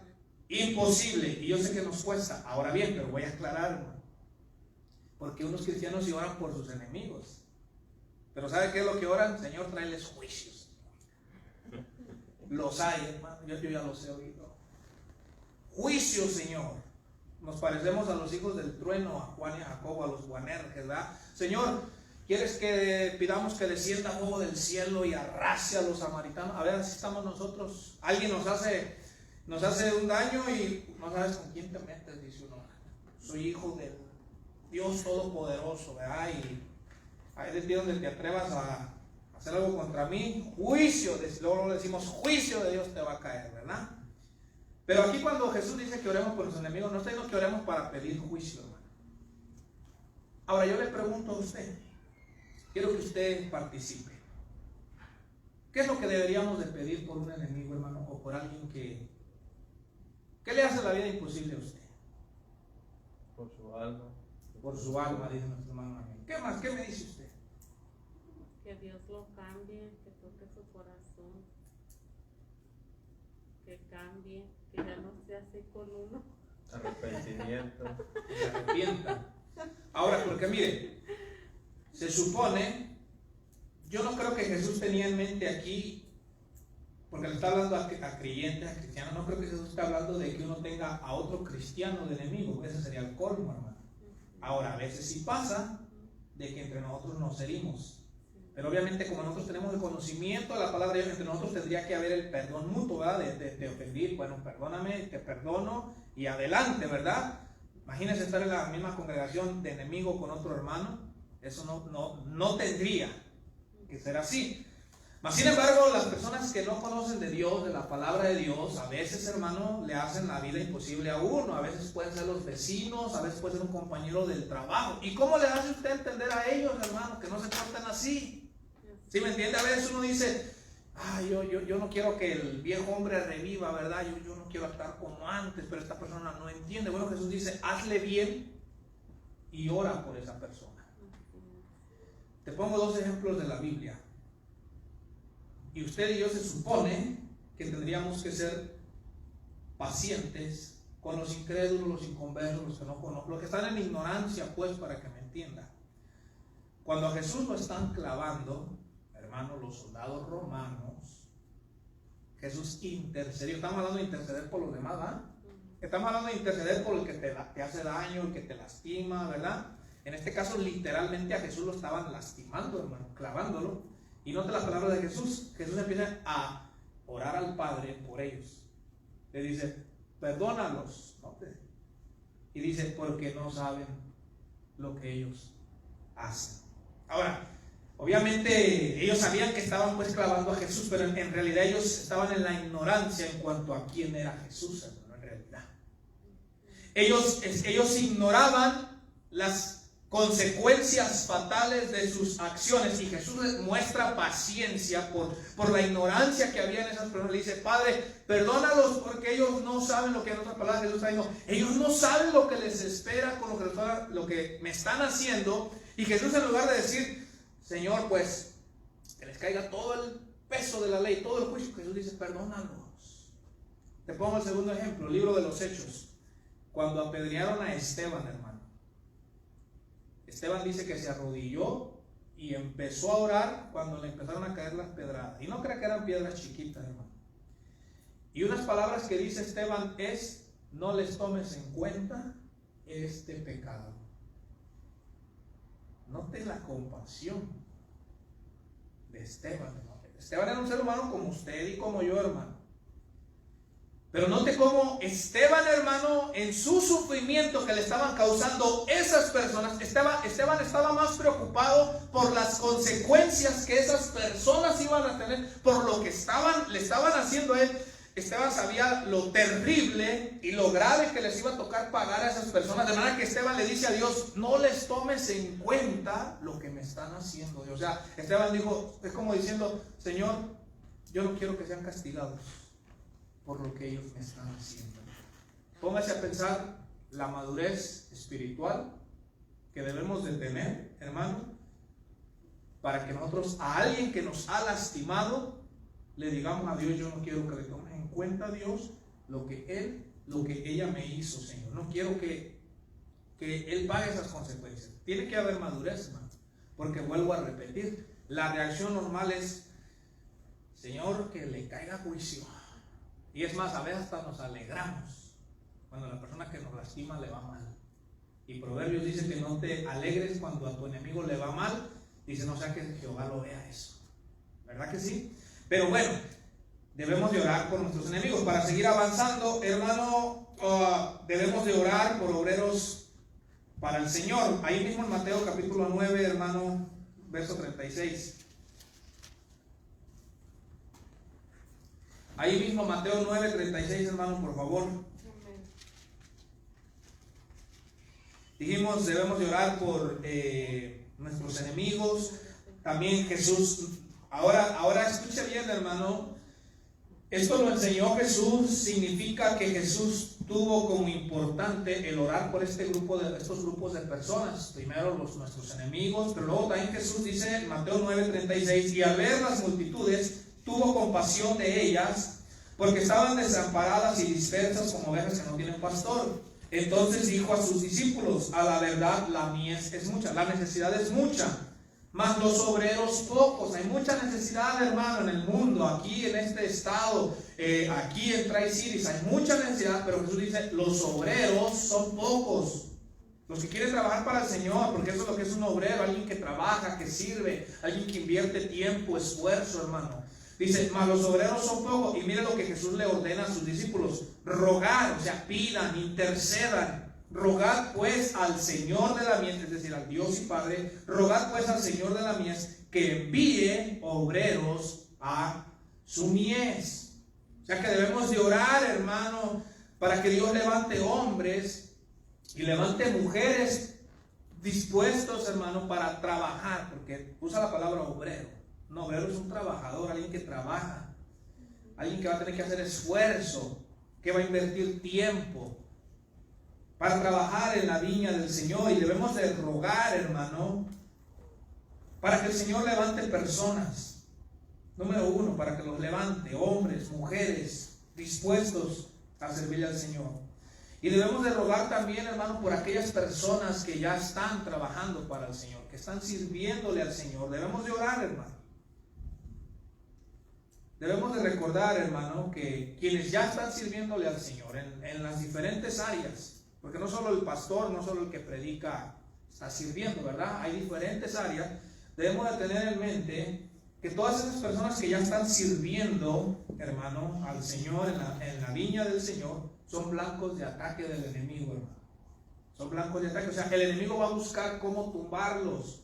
imposible. Y yo sé que nos cuesta. Ahora bien, pero voy a aclarar, hermano. Porque unos cristianos sí oran por sus enemigos. Pero ¿sabe qué es lo que oran? Señor, tráeles juicios. Los hay, hermano. Yo ya los he oído. Juicio, Señor. Nos parecemos a los hijos del trueno, a Juan y a Jacobo, a los Boanerges, ¿verdad? Señor, ¿quieres que pidamos que descienda fuego del cielo y arrase a los samaritanos? A ver, así estamos nosotros. Alguien nos hace un daño y no sabes con quién te metes, dice uno. Soy hijo del Dios Todopoderoso, ¿verdad? Y ahí es donde te atrevas a hacer algo contra mí, juicio, luego decimos juicio de Dios te va a caer, ¿verdad? Pero aquí cuando Jesús dice que oremos por los enemigos, no está diciendo que oremos para pedir juicio, hermano. Ahora yo le pregunto a usted, quiero que usted participe. ¿Qué es lo que deberíamos de pedir por un enemigo, hermano, o por alguien que le hace la vida imposible a usted? Por su alma. Por su alma, dice nuestro hermano. ¿Qué más? ¿Qué me dice usted? Que Dios lo cambie, que toque su corazón, que cambie, que ya no sea así con uno. Arrepentimiento. Que se arrepienta. Ahora, porque mire, se supone, yo no creo que Jesús tenía en mente aquí, porque le está hablando a creyentes, a cristianos, no creo que Jesús está hablando de que uno tenga a otro cristiano de enemigo, ese sería el colmo, hermano. Ahora, a veces sí pasa de que entre nosotros nos herimos. Pero obviamente como nosotros tenemos el conocimiento de la palabra de Dios, entre nosotros tendría que haber el perdón mutuo, ¿verdad? De ofendir, bueno, perdóname, te perdono y adelante, ¿verdad? Imagínense estar en la misma congregación de enemigo con otro hermano. Eso no tendría que ser así. Mas sin embargo, las personas que no conocen de Dios, de la palabra de Dios, a veces, hermano, le hacen la vida imposible a uno. A veces pueden ser los vecinos, a veces puede ser un compañero del trabajo. ¿Y cómo le hace usted entender a ellos, hermano, que no se porten así? ¿Sí me entiende? A veces uno dice, yo no quiero que el viejo hombre reviva, ¿verdad? Yo no quiero estar como antes, pero esta persona no entiende. Bueno, Jesús dice, hazle bien y ora por esa persona. Te pongo dos ejemplos de la Biblia. Y usted y yo se supone que tendríamos que ser pacientes con los incrédulos, los inconversos, los que no conocen, los que están en ignorancia, pues, para que me entienda. Cuando a Jesús lo están clavando, hermano, los soldados romanos, Jesús intercedió. Estamos hablando de interceder por los demás, ¿verdad? Estamos hablando de interceder por el que te hace daño, el que te lastima, ¿verdad? En este caso, literalmente a Jesús lo estaban lastimando, hermano, clavándolo. Y note las palabras de Jesús. Jesús empieza a orar al Padre por ellos. Le dice, perdónalos. Note. Y dice, porque no saben lo que ellos hacen. Ahora, obviamente ellos sabían que estaban pues clavando a Jesús, pero en realidad ellos estaban en la ignorancia en cuanto a quién era Jesús, hermano, en realidad. Ellos ignoraban las consecuencias fatales de sus acciones, y Jesús les muestra paciencia por la ignorancia que había en esas personas. Le dice, Padre, perdónalos porque ellos no saben lo que, en otras palabras Jesús está diciendo, ellos no saben lo que les espera con lo que me están haciendo. Y Jesús, en lugar de decir, Señor, pues que les caiga todo el peso de la ley, todo el juicio, Jesús dice, perdónalos. Te pongo el segundo ejemplo, el libro de los Hechos, cuando apedrearon a Esteban, hermano. Esteban dice que se arrodilló y empezó a orar cuando le empezaron a caer las pedradas. Y no crea que eran piedras chiquitas, hermano. Y unas palabras que dice Esteban es, no les tomes en cuenta este pecado. Note la compasión de Esteban, hermano. Esteban era un ser humano como usted y como yo, hermano. Pero note cómo Esteban, hermano, en su sufrimiento que le estaban causando esas personas, Esteban estaba más preocupado por las consecuencias que esas personas iban a tener, por lo que le estaban haciendo a él. Esteban sabía lo terrible y lo grave que les iba a tocar pagar a esas personas, de manera que Esteban le dice a Dios, no les tomes en cuenta lo que me están haciendo. O sea, Esteban dijo, es como diciendo, Señor, yo no quiero que sean castigados por lo que ellos me están haciendo. Póngase a pensar la madurez espiritual que debemos de tener, hermano, para que nosotros a alguien que nos ha lastimado le digamos a Dios: yo no quiero que le tomes en cuenta, Dios, lo que ella me hizo, Señor. No quiero que Él pague esas consecuencias. Tiene que haber madurez, hermano, porque vuelvo a repetir, la reacción normal es: Señor, que le caiga juicio. Y es más, a veces hasta nos alegramos cuando la persona que nos lastima le va mal. Y Proverbios dice que no te alegres cuando a tu enemigo le va mal. Dice: no sea que Jehová lo vea eso. ¿Verdad que sí? Pero bueno, debemos de orar por nuestros enemigos. Para seguir avanzando, hermano, debemos de orar por obreros para el Señor. Ahí mismo en Mateo capítulo 9, hermano, verso 36. Ahí mismo Mateo 9, 36, hermano, por favor. Dijimos, debemos de orar por nuestros enemigos. También Jesús, ahora escuche bien, hermano. Esto lo enseñó Jesús. Significa que Jesús tuvo como importante el orar por estos grupos de personas. Primero nuestros enemigos, pero luego también Jesús dice en Mateo 9, 36: y al ver las multitudes, tuvo compasión de ellas, porque estaban desamparadas y dispersas como ovejas que no tienen pastor. Entonces dijo a sus discípulos: a la verdad la mies es mucha, la necesidad es mucha, mas los obreros pocos. Hay mucha necesidad, hermano, en el mundo, aquí en este estado, aquí en Tri-Cities, hay mucha necesidad, pero Jesús dice: los obreros son pocos. Los que quieren trabajar para el Señor, porque eso es lo que es un obrero: alguien que trabaja, que sirve, alguien que invierte tiempo, esfuerzo, hermano. Dice: mas los obreros son pocos. Y mire lo que Jesús le ordena a sus discípulos: rogar, o sea, pidan, intercedan. Rogad pues al Señor de la mies, es decir, al Dios y Padre, rogad pues al Señor de la mies que envíe obreros a su mies. O sea que debemos de orar, hermano, para que Dios levante hombres y levante mujeres dispuestos, hermano, para trabajar, porque usa la palabra obrero. Un obrero es un trabajador, alguien que trabaja, alguien que va a tener que hacer esfuerzo, que va a invertir tiempo para trabajar en la viña del Señor. Y debemos de rogar, hermano, para que el Señor levante personas. Número uno, para que los levante hombres, mujeres dispuestos a servirle al Señor. Y debemos de rogar también, hermano, por aquellas personas que ya están trabajando para el Señor, que están sirviéndole al Señor. Debemos de orar, hermano. Debemos de recordar, hermano, que quienes ya están sirviéndole al Señor en las diferentes áreas, porque no solo el pastor, no solo el que predica está sirviendo, ¿verdad? Hay diferentes áreas. Debemos de tener en mente que todas esas personas que ya están sirviendo, hermano, al Señor en la viña del Señor, son blancos de ataque del enemigo, hermano. Son blancos de ataque. O sea, el enemigo va a buscar cómo tumbarlos.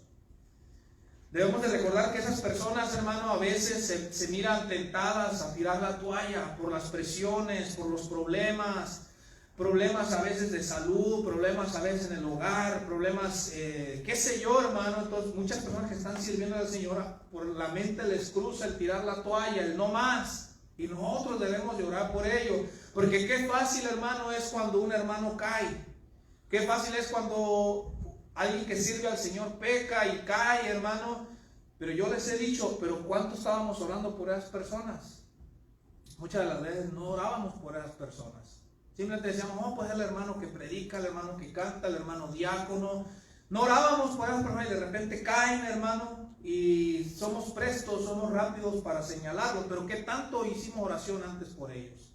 Debemos de recordar que esas personas, hermano, a veces se miran tentadas a tirar la toalla por las presiones, por los problemas a veces de salud, problemas a veces en el hogar, problemas, qué sé yo, hermano. Entonces muchas personas que están sirviendo al Señor, por la mente les cruza el tirar la toalla, el no más. Y nosotros debemos de orar por ello, porque qué fácil, hermano, es cuando un hermano cae. Qué fácil es cuando alguien que sirve al Señor peca y cae, hermano. Pero yo les he dicho, pero ¿cuánto estábamos orando por esas personas? Muchas de las veces no orábamos por esas personas. Simplemente decíamos: oh, pues el hermano que predica, el hermano que canta, el hermano diácono. No orábamos por esas personas y de repente caen, hermano, y somos prestos, somos rápidos para señalarlos. Pero ¿qué tanto hicimos oración antes por ellos?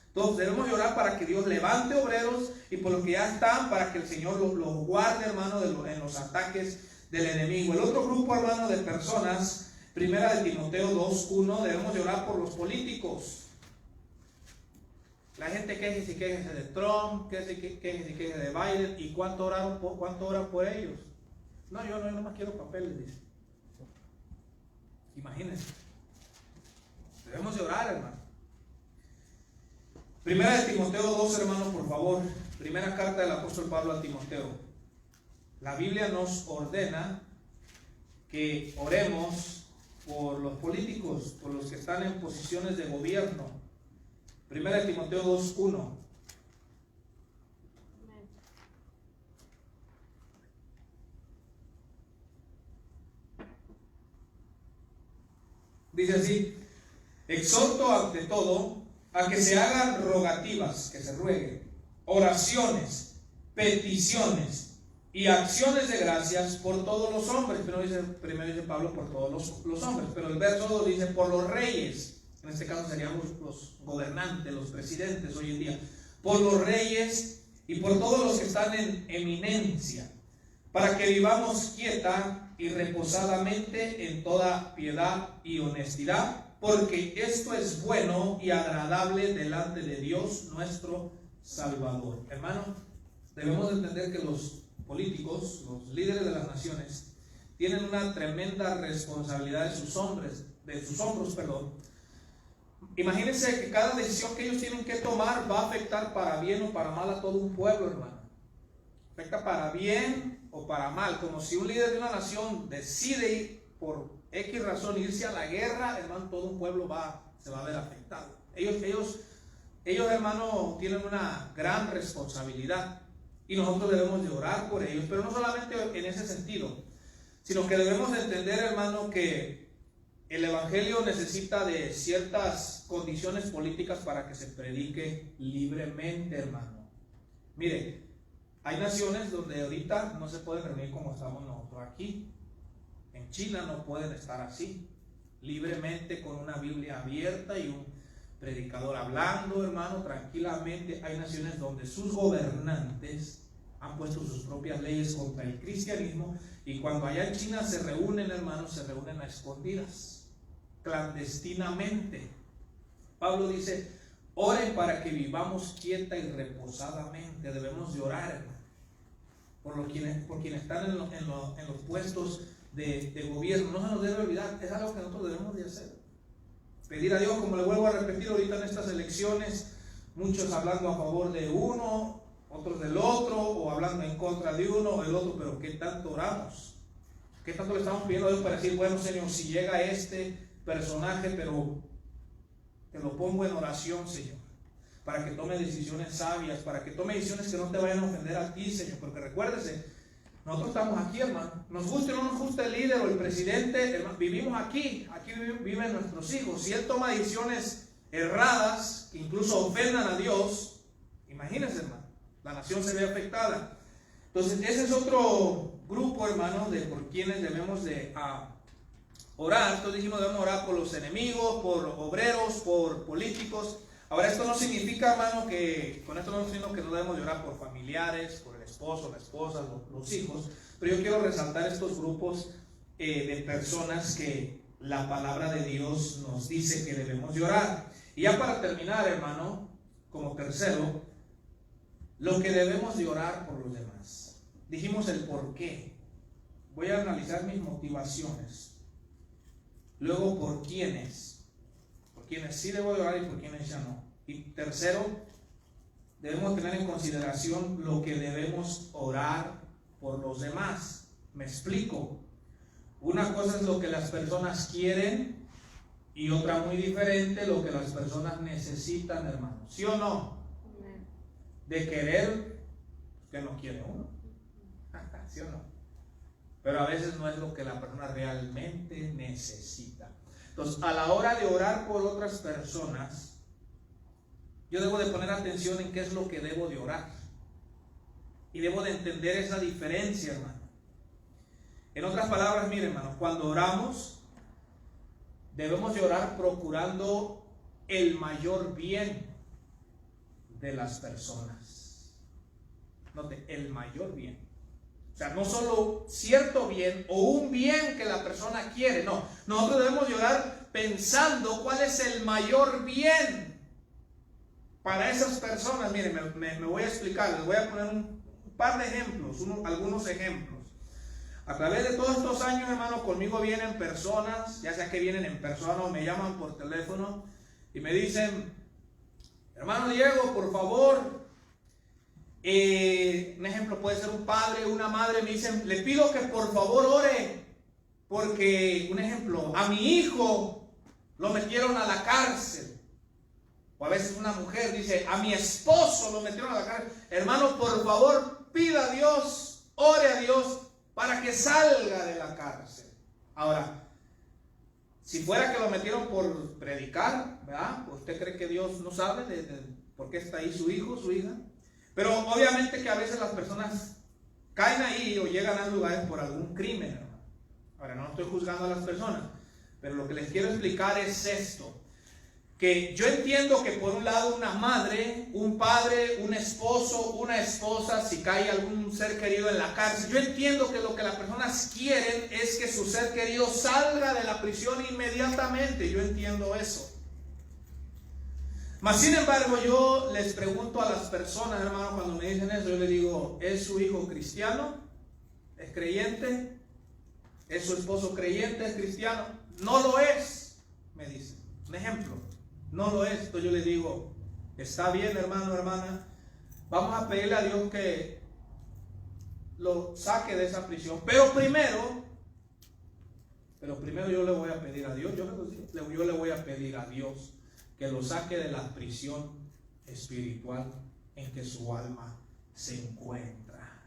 Entonces debemos orar para que Dios levante obreros y por los que ya están, para que el Señor los guarde, hermano, en los ataques del enemigo. El otro grupo, hermano, de personas, primera de Timoteo 2:1, debemos orar por los políticos. La gente queje y queje de Trump, queje y queje de Biden. ¿Y cuánto oran por ellos? No, yo nomás quiero papeles, dice. Imagínense. Debemos de orar, hermano. Primera de Timoteo 2, hermano, por favor. Primera carta del apóstol Pablo a Timoteo. La Biblia nos ordena que oremos por los políticos, por los que están en posiciones de gobierno. Primera de Timoteo 2:1. Dice así: Exhorto ante todo a que se hagan rogativas, que se rueguen, oraciones, peticiones y acciones de gracias por todos los hombres. Primero dice Pablo por todos los hombres, pero el verso 2 dice por los reyes. En este caso serían los gobernantes, los presidentes hoy en día. Por los reyes y por todos los que están en eminencia, para que vivamos quieta y reposadamente en toda piedad y honestidad, porque esto es bueno y agradable delante de Dios nuestro Salvador. Hermano, debemos entender que los políticos, los líderes de las naciones, tienen una tremenda responsabilidad de sus hombros. Imagínense que cada decisión que ellos tienen que tomar va a afectar para bien o para mal a todo un pueblo, hermano. Afecta para bien o para mal, como si un líder de una nación decide ir por X razón, irse a la guerra, hermano, todo un pueblo se va a ver afectado. Ellos, hermano, tienen una gran responsabilidad y nosotros debemos de orar por ellos, pero no solamente en ese sentido, sino que debemos de entender, hermano, que el evangelio necesita de ciertas condiciones políticas para que se predique libremente, hermano. Mire, hay naciones donde ahorita no se pueden reunir como estamos nosotros aquí. En China no pueden estar así, libremente con una Biblia abierta y un predicador hablando, hermano, tranquilamente. Hay naciones donde sus gobernantes han puesto sus propias leyes contra el cristianismo, y cuando allá en China se reúnen, hermanos, se reúnen a escondidas, clandestinamente. Pablo dice: oren para que vivamos quieta y reposadamente. Debemos de orar, hermano, por quienes están en los puestos de gobierno. No se nos debe olvidar, es algo que nosotros debemos de hacer. Pedir a Dios, como le vuelvo a repetir ahorita en estas elecciones, muchos hablando a favor de uno, otros del otro, o hablando en contra de uno o del otro, pero ¿qué tanto oramos? ¿Qué tanto le estamos pidiendo a Dios para decir, bueno, Señor, si llega este personaje, pero te lo pongo en oración, Señor, para que tome decisiones sabias, para que tome decisiones que no te vayan a ofender a ti, Señor? Porque recuérdese, nosotros estamos aquí, hermano, nos guste o no nos guste el líder o el presidente, hermano, vivimos aquí viven nuestros hijos. Si él toma decisiones erradas, que incluso ofendan a Dios, imagínense, hermano, la nación se ve afectada. Entonces ese es otro grupo, hermano, de por quienes debemos de orar. Entonces dijimos, debemos orar por los enemigos, por obreros, por políticos. Ahora, esto no significa, hermano, con esto no estoy diciendo que no debemos de orar por familiares, por el esposo, la esposa, los hijos, pero yo quiero resaltar estos grupos de personas que la palabra de Dios nos dice que debemos de orar. Y ya para terminar, hermano, como tercero, lo que debemos de orar por los demás. Dijimos el por qué. Voy a analizar mis motivaciones. Luego, por quiénes sí debo de orar y por quiénes ya no. Y tercero, debemos tener en consideración lo que debemos orar por los demás. Me explico. Una cosa es lo que las personas quieren y otra muy diferente, lo que las personas necesitan, hermano. ¿Sí o no? De querer, que no quiere uno. ¿Sí o no? Pero a veces no es lo que la persona realmente necesita. Entonces, a la hora de orar por otras personas, yo debo de poner atención en qué es lo que debo de orar. Y debo de entender esa diferencia, hermano. En otras palabras, mire, hermano, cuando oramos, debemos de orar procurando el mayor bien de las personas. Note, el mayor bien. O sea, no solo cierto bien o un bien que la persona quiere, no. Nosotros debemos de orar pensando cuál es el mayor bien para esas personas. Miren, me voy a explicar, les voy a poner un par de ejemplos, algunos ejemplos. A través de todos estos años, hermano, conmigo vienen personas, ya sea que vienen en persona o me llaman por teléfono y me dicen: hermano Diego, por favor, un ejemplo puede ser un padre, una madre, me dicen: le pido que por favor ore, porque, un ejemplo, a mi hijo lo metieron a la cárcel. O a veces una mujer dice: a mi esposo lo metieron a la cárcel. Hermano, por favor, pida a Dios, ore a Dios para que salga de la cárcel. Ahora, Si fuera que lo metieron por predicar, ¿verdad? ¿Usted cree que Dios no sabe de por qué está ahí su hijo, su hija? Pero obviamente que a veces las personas caen ahí o llegan a lugares por algún crimen, hermano. Ahora, no estoy juzgando a las personas, pero lo que les quiero explicar es esto. Que yo entiendo que por un lado una madre, un padre, un esposo, una esposa, si cae algún ser querido en la cárcel, yo entiendo que lo que las personas quieren es que su ser querido salga de la prisión inmediatamente. Yo entiendo eso. Mas sin embargo, yo les pregunto a las personas, hermano, cuando me dicen eso, yo les digo, ¿es su hijo cristiano? ¿Es creyente? ¿Es su esposo creyente? ¿Es cristiano? No lo es, me dicen. Un ejemplo, no lo es. Entonces yo les digo, está bien, hermano, hermana, vamos a pedirle a Dios que lo saque de esa prisión. Pero primero yo le voy a pedir a Dios, yo le voy a pedir a Dios que lo saque de la prisión espiritual en que su alma se encuentra.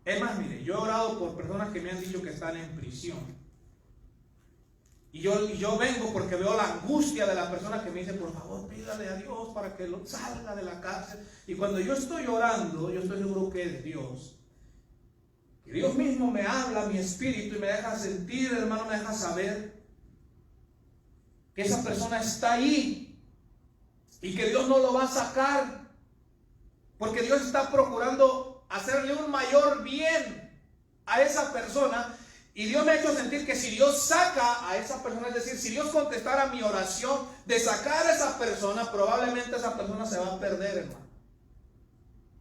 Es más, mire, yo he orado por personas que me han dicho que están en prisión. Y yo vengo porque veo la angustia de la persona que me dice, por favor, pídale a Dios para que lo salga de la cárcel. Y cuando yo estoy orando, yo estoy seguro que es Dios. Que Dios mismo me habla, mi espíritu, y me deja sentir, hermano, me deja saber que esa persona está ahí y que Dios no lo va a sacar, porque Dios está procurando hacerle un mayor bien a esa persona. Y Dios me ha hecho sentir que si Dios saca a esa persona, es decir, si Dios contestara mi oración de sacar a esa persona, probablemente esa persona se va a perder, hermano.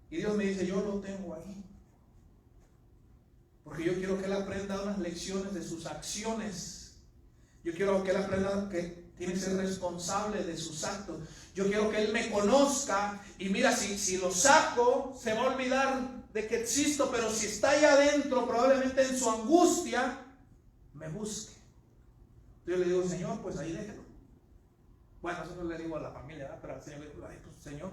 Y Dios me dice, yo lo tengo ahí, porque yo quiero que él aprenda unas lecciones de sus acciones. Yo quiero que él aprenda que tiene que ser responsable de sus actos. Yo quiero que él me conozca. Y mira, si lo saco, se va a olvidar de que existo. Pero si está ahí adentro, probablemente en su angustia, me busque. Yo le digo, Señor, pues ahí déjelo. Bueno, eso no le digo a la familia, ¿verdad? Pero al Señor le digo, ay, pues Señor,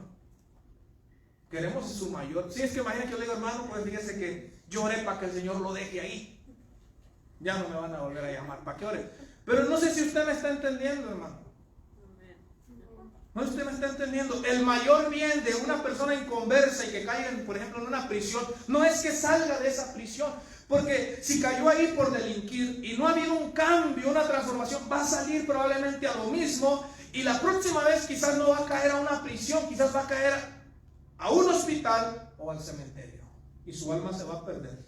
queremos su mayor. Si es que imagina que yo le digo, hermano, pues fíjese que lloré para que el Señor lo deje ahí. Ya no me van a volver a llamar, ¿para qué ore? Pero no sé si usted me está entendiendo, hermano. No, usted me está entendiendo. El mayor bien de una persona inconversa y que caiga, por ejemplo, en una prisión, no es que salga de esa prisión. Porque si cayó ahí por delinquir y no ha habido un cambio, una transformación, va a salir probablemente a lo mismo. Y la próxima vez quizás no va a caer a una prisión, quizás va a caer a un hospital o al cementerio. Y su alma se va a perder.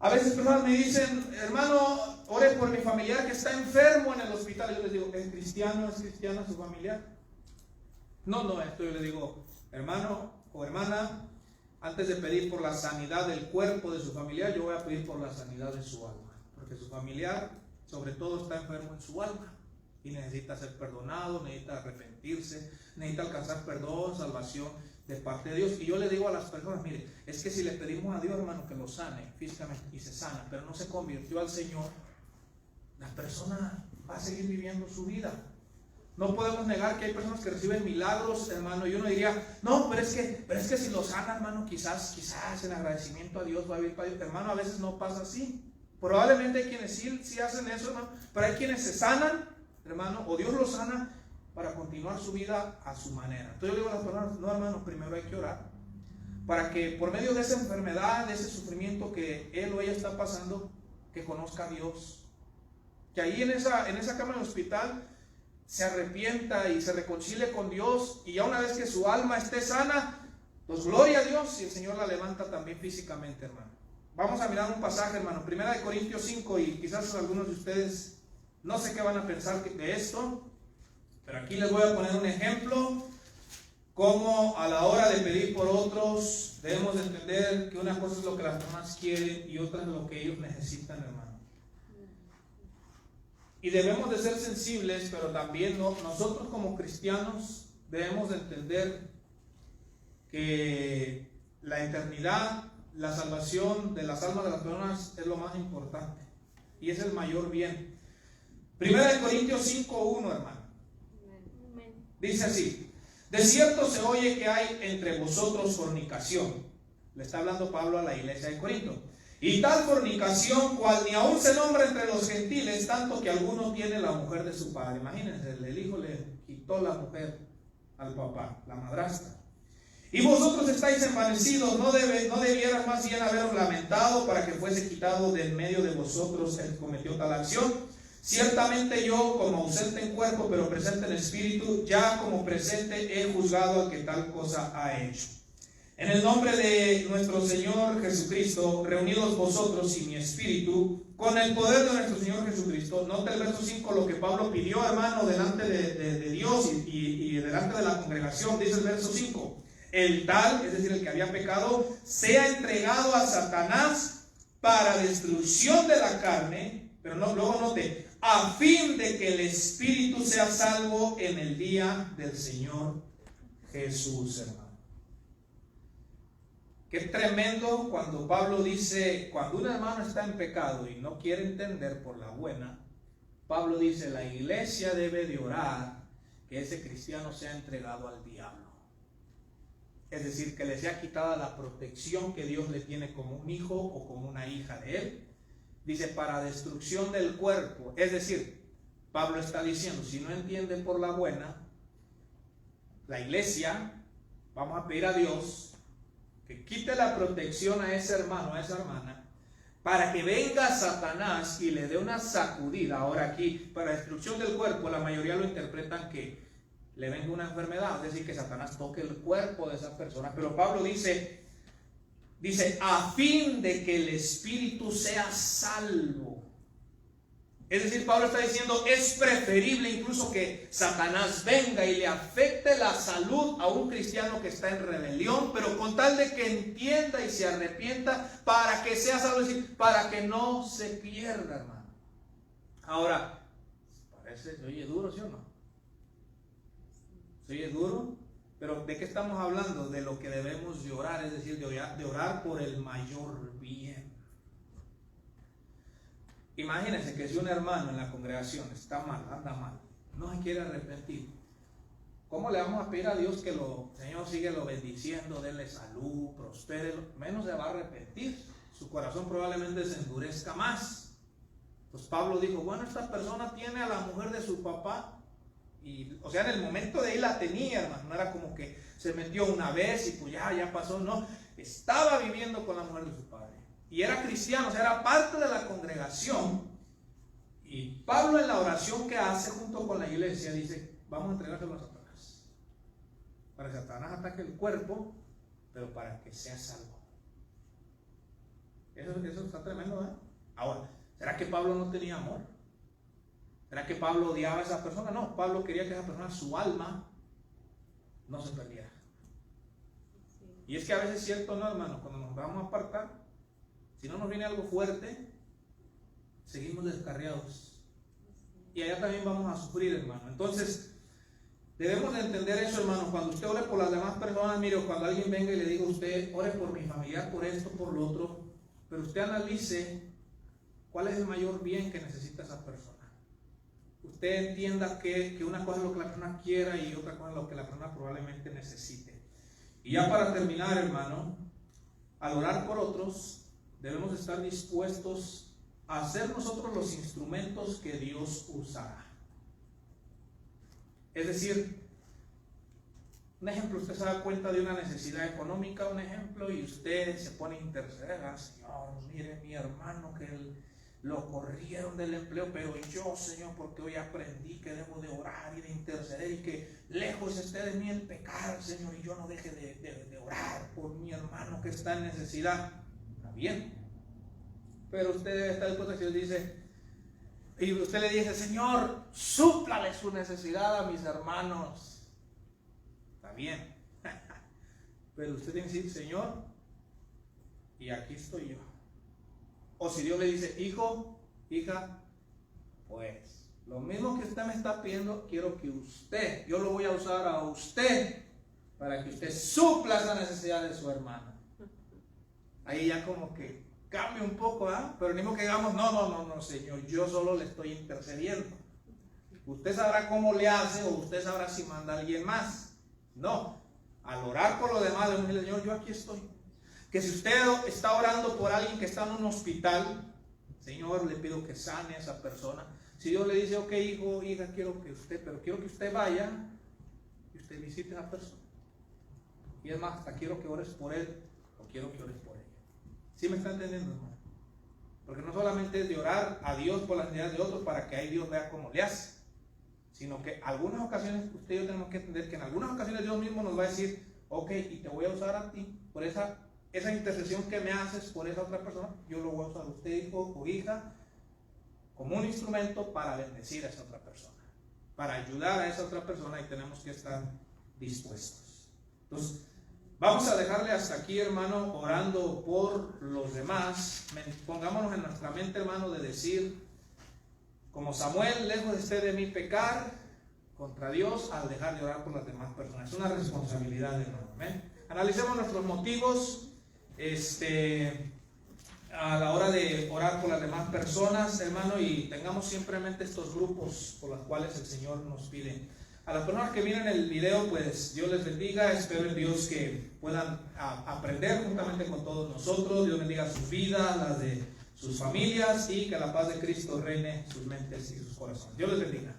A veces personas me dicen, hermano, ore por mi familiar que está enfermo en el hospital. Yo les digo, ¿es cristiana su familiar? No, esto yo le digo, hermano o hermana, antes de pedir por la sanidad del cuerpo de su familiar, yo voy a pedir por la sanidad de su alma. Porque su familiar, sobre todo, está enfermo en su alma. Y necesita ser perdonado, necesita arrepentirse, necesita alcanzar perdón, salvación de parte de Dios. Y yo le digo a las personas, mire, es que si le pedimos a Dios, hermano, que lo sane físicamente y se sana, pero no se convirtió al Señor, la persona va a seguir viviendo su vida. No podemos negar que hay personas que reciben milagros, hermano, y uno diría, no, pero es que si lo sana, hermano, quizás en agradecimiento a Dios va a vivir para Dios. Hermano, a veces no pasa así. Probablemente hay quienes sí hacen eso, hermano, pero hay quienes se sanan, hermano, o Dios los sana para continuar su vida a su manera. Entonces yo le digo a las personas, no, hermano, primero hay que orar para que por medio de esa enfermedad, de ese sufrimiento que él o ella está pasando, que conozca a Dios, que ahí en esa cama del hospital se arrepienta y se reconcilie con Dios, y ya una vez que su alma esté sana, pues gloria a Dios, y el Señor la levanta también físicamente, hermano. Vamos a mirar un pasaje, hermano, 1 Corintios 5, y quizás algunos de ustedes no sé qué van a pensar de esto, pero aquí les voy a poner un ejemplo, cómo a la hora de pedir por otros debemos de entender que una cosa es lo que las personas quieren y otra es lo que ellos necesitan, hermano. Y debemos de ser sensibles, pero también nosotros como cristianos debemos de entender que la eternidad, la salvación de las almas de las personas es lo más importante y es el mayor bien. 1 Corintios 5:1, hermano. Dice así: de cierto se oye que hay entre vosotros fornicación. Le está hablando Pablo a la iglesia de Corinto. Y tal fornicación, cual ni aún se nombra entre los gentiles, tanto que alguno tiene la mujer de su padre. Imagínense, el hijo le quitó la mujer al papá, la madrastra. Y vosotros estáis envanecidos, no debieras más bien haberos lamentado para que fuese quitado de en medio de vosotros el que cometió tal acción. Ciertamente yo, como ausente en cuerpo, pero presente en espíritu, ya como presente he juzgado al que tal cosa ha hecho. En el nombre de nuestro Señor Jesucristo, reunidos vosotros y mi espíritu, con el poder de nuestro Señor Jesucristo. Nota el verso 5, lo que Pablo pidió, hermano, delante de Dios y delante de la congregación. Dice el verso 5. El tal, es decir, el que había pecado, sea entregado a Satanás para destrucción de la carne, pero no, luego note, a fin de que el espíritu sea salvo en el día del Señor Jesús, hermano. Qué tremendo cuando Pablo dice, cuando un hermano está en pecado y no quiere entender por la buena, Pablo dice, la iglesia debe de orar que ese cristiano sea entregado al diablo. Es decir, que le sea quitada la protección que Dios le tiene como un hijo o como una hija de él. Dice, para destrucción del cuerpo. Es decir, Pablo está diciendo, si no entienden por la buena, la iglesia, vamos a pedir a Dios que quite la protección a ese hermano, a esa hermana, para que venga Satanás y le dé una sacudida. Ahora aquí, para destrucción del cuerpo, la mayoría lo interpretan que le venga una enfermedad, es decir, que Satanás toque el cuerpo de esa persona. Pero Pablo dice, a fin de que el espíritu sea salvo. Es decir, Pablo está diciendo, es preferible incluso que Satanás venga y le afecte la salud a un cristiano que está en rebelión, pero con tal de que entienda y se arrepienta para que sea salvo, es decir, para que no se pierda, hermano. Ahora, parece, se oye duro, ¿sí o no? ¿Sí es duro? Pero ¿de qué estamos hablando? De lo que debemos de orar, es decir, de orar por el mayor bien. Imagínense que si un hermano en la congregación está mal, anda mal, no se quiere arrepentir, ¿cómo le vamos a pedir a Dios que Señor sigue lo bendiciendo, denle salud, prospere? Menos se va a arrepentir, su corazón probablemente se endurezca más. Pues Pablo dijo, bueno, esta persona tiene a la mujer de su papá. Y, o sea, en el momento de ahí la tenía, hermano. No era como que se metió una vez y pues ya pasó, no. Estaba viviendo con la mujer de su padre. Y era cristiano, o sea, era parte de la congregación. Y Pablo en la oración que hace junto con la iglesia dice, vamos a entregárselo a Satanás. Para que Satanás ataque el cuerpo, pero para que sea salvo. Eso está tremendo, ¿eh? Ahora, ¿será que Pablo no tenía amor? ¿Será que Pablo odiaba a esa persona? No, Pablo quería que esa persona, su alma, no se perdiera. Sí. Y es que a veces es cierto, ¿no, hermano? Cuando nos vamos a apartar, si no nos viene algo fuerte, seguimos descarriados. Y allá también vamos a sufrir, hermano. Entonces, debemos de entender eso, hermano. Cuando usted ore por las demás personas, mire, cuando alguien venga y le diga a usted, ore por mi familiar, por esto, por lo otro, pero usted analice cuál es el mayor bien que necesita esa persona. Usted entienda que una cosa es lo que la persona quiera y otra cosa es lo que la persona probablemente necesite. Y ya para terminar, hermano, al orar por otros, debemos estar dispuestos a ser nosotros los instrumentos que Dios usará. Es decir, un ejemplo, usted se da cuenta de una necesidad económica, un ejemplo, y usted se pone a interceder, Señor, mire mi hermano que lo corrieron del empleo, pero yo, Señor, porque hoy aprendí que debo de orar y de interceder y que lejos esté de mí el pecar, Señor, y yo no deje de orar por mi hermano que está en necesidad. Está bien, pero usted está dispuesto a que Dios dice, y usted le dice, Señor, súplale su necesidad a mis hermanos. Está bien, pero usted tiene que decir, Señor, y aquí estoy yo. O si Dios le dice, hijo, hija, pues lo mismo que usted me está pidiendo, quiero que usted, yo lo voy a usar a usted para que usted supla esa necesidad de su hermano. Ahí ya como que cambia un poco, ¿eh? Pero ni modo que digamos, no, Señor, yo solo le estoy intercediendo. Usted sabrá cómo le hace o usted sabrá si manda a alguien más. No, al orar por lo demás, le dice, Señor, yo aquí estoy. Que si usted está orando por alguien que está en un hospital, Señor, le pido que sane a esa persona. Si Dios le dice, ok, hijo, hija, quiero que usted vaya y usted visite a esa persona. Y es más, hasta quiero que ores por él o quiero que ores por ella. ¿Sí me está entendiendo, hermano? Porque no solamente es de orar a Dios por las necesidades de otros para que ahí Dios vea cómo le hace, sino que algunas ocasiones, usted y yo tenemos que entender que en algunas ocasiones Dios mismo nos va a decir, ok, y te voy a usar a ti por esa intercesión que me haces por esa otra persona, yo lo voy a usar a usted, hijo o hija, como un instrumento para bendecir a esa otra persona, para ayudar a esa otra persona, y tenemos que estar dispuestos. Entonces, vamos a dejarle hasta aquí, hermano, orando por los demás. Pongámonos en nuestra mente, hermano, de decir, como Samuel, lejos esté de mí pecar contra Dios al dejar de orar por las demás personas. Es una responsabilidad, hermano. ¿Amén? Analicemos nuestros motivos a la hora de orar por las demás personas, hermano, y tengamos simplemente estos grupos por los cuales el Señor nos pide. A las personas que miren el video, pues Dios les bendiga. Espero en Dios que puedan aprender juntamente con todos nosotros. Dios bendiga sus vidas, las de sus familias, y que la paz de Cristo reine sus mentes y sus corazones. Dios les bendiga.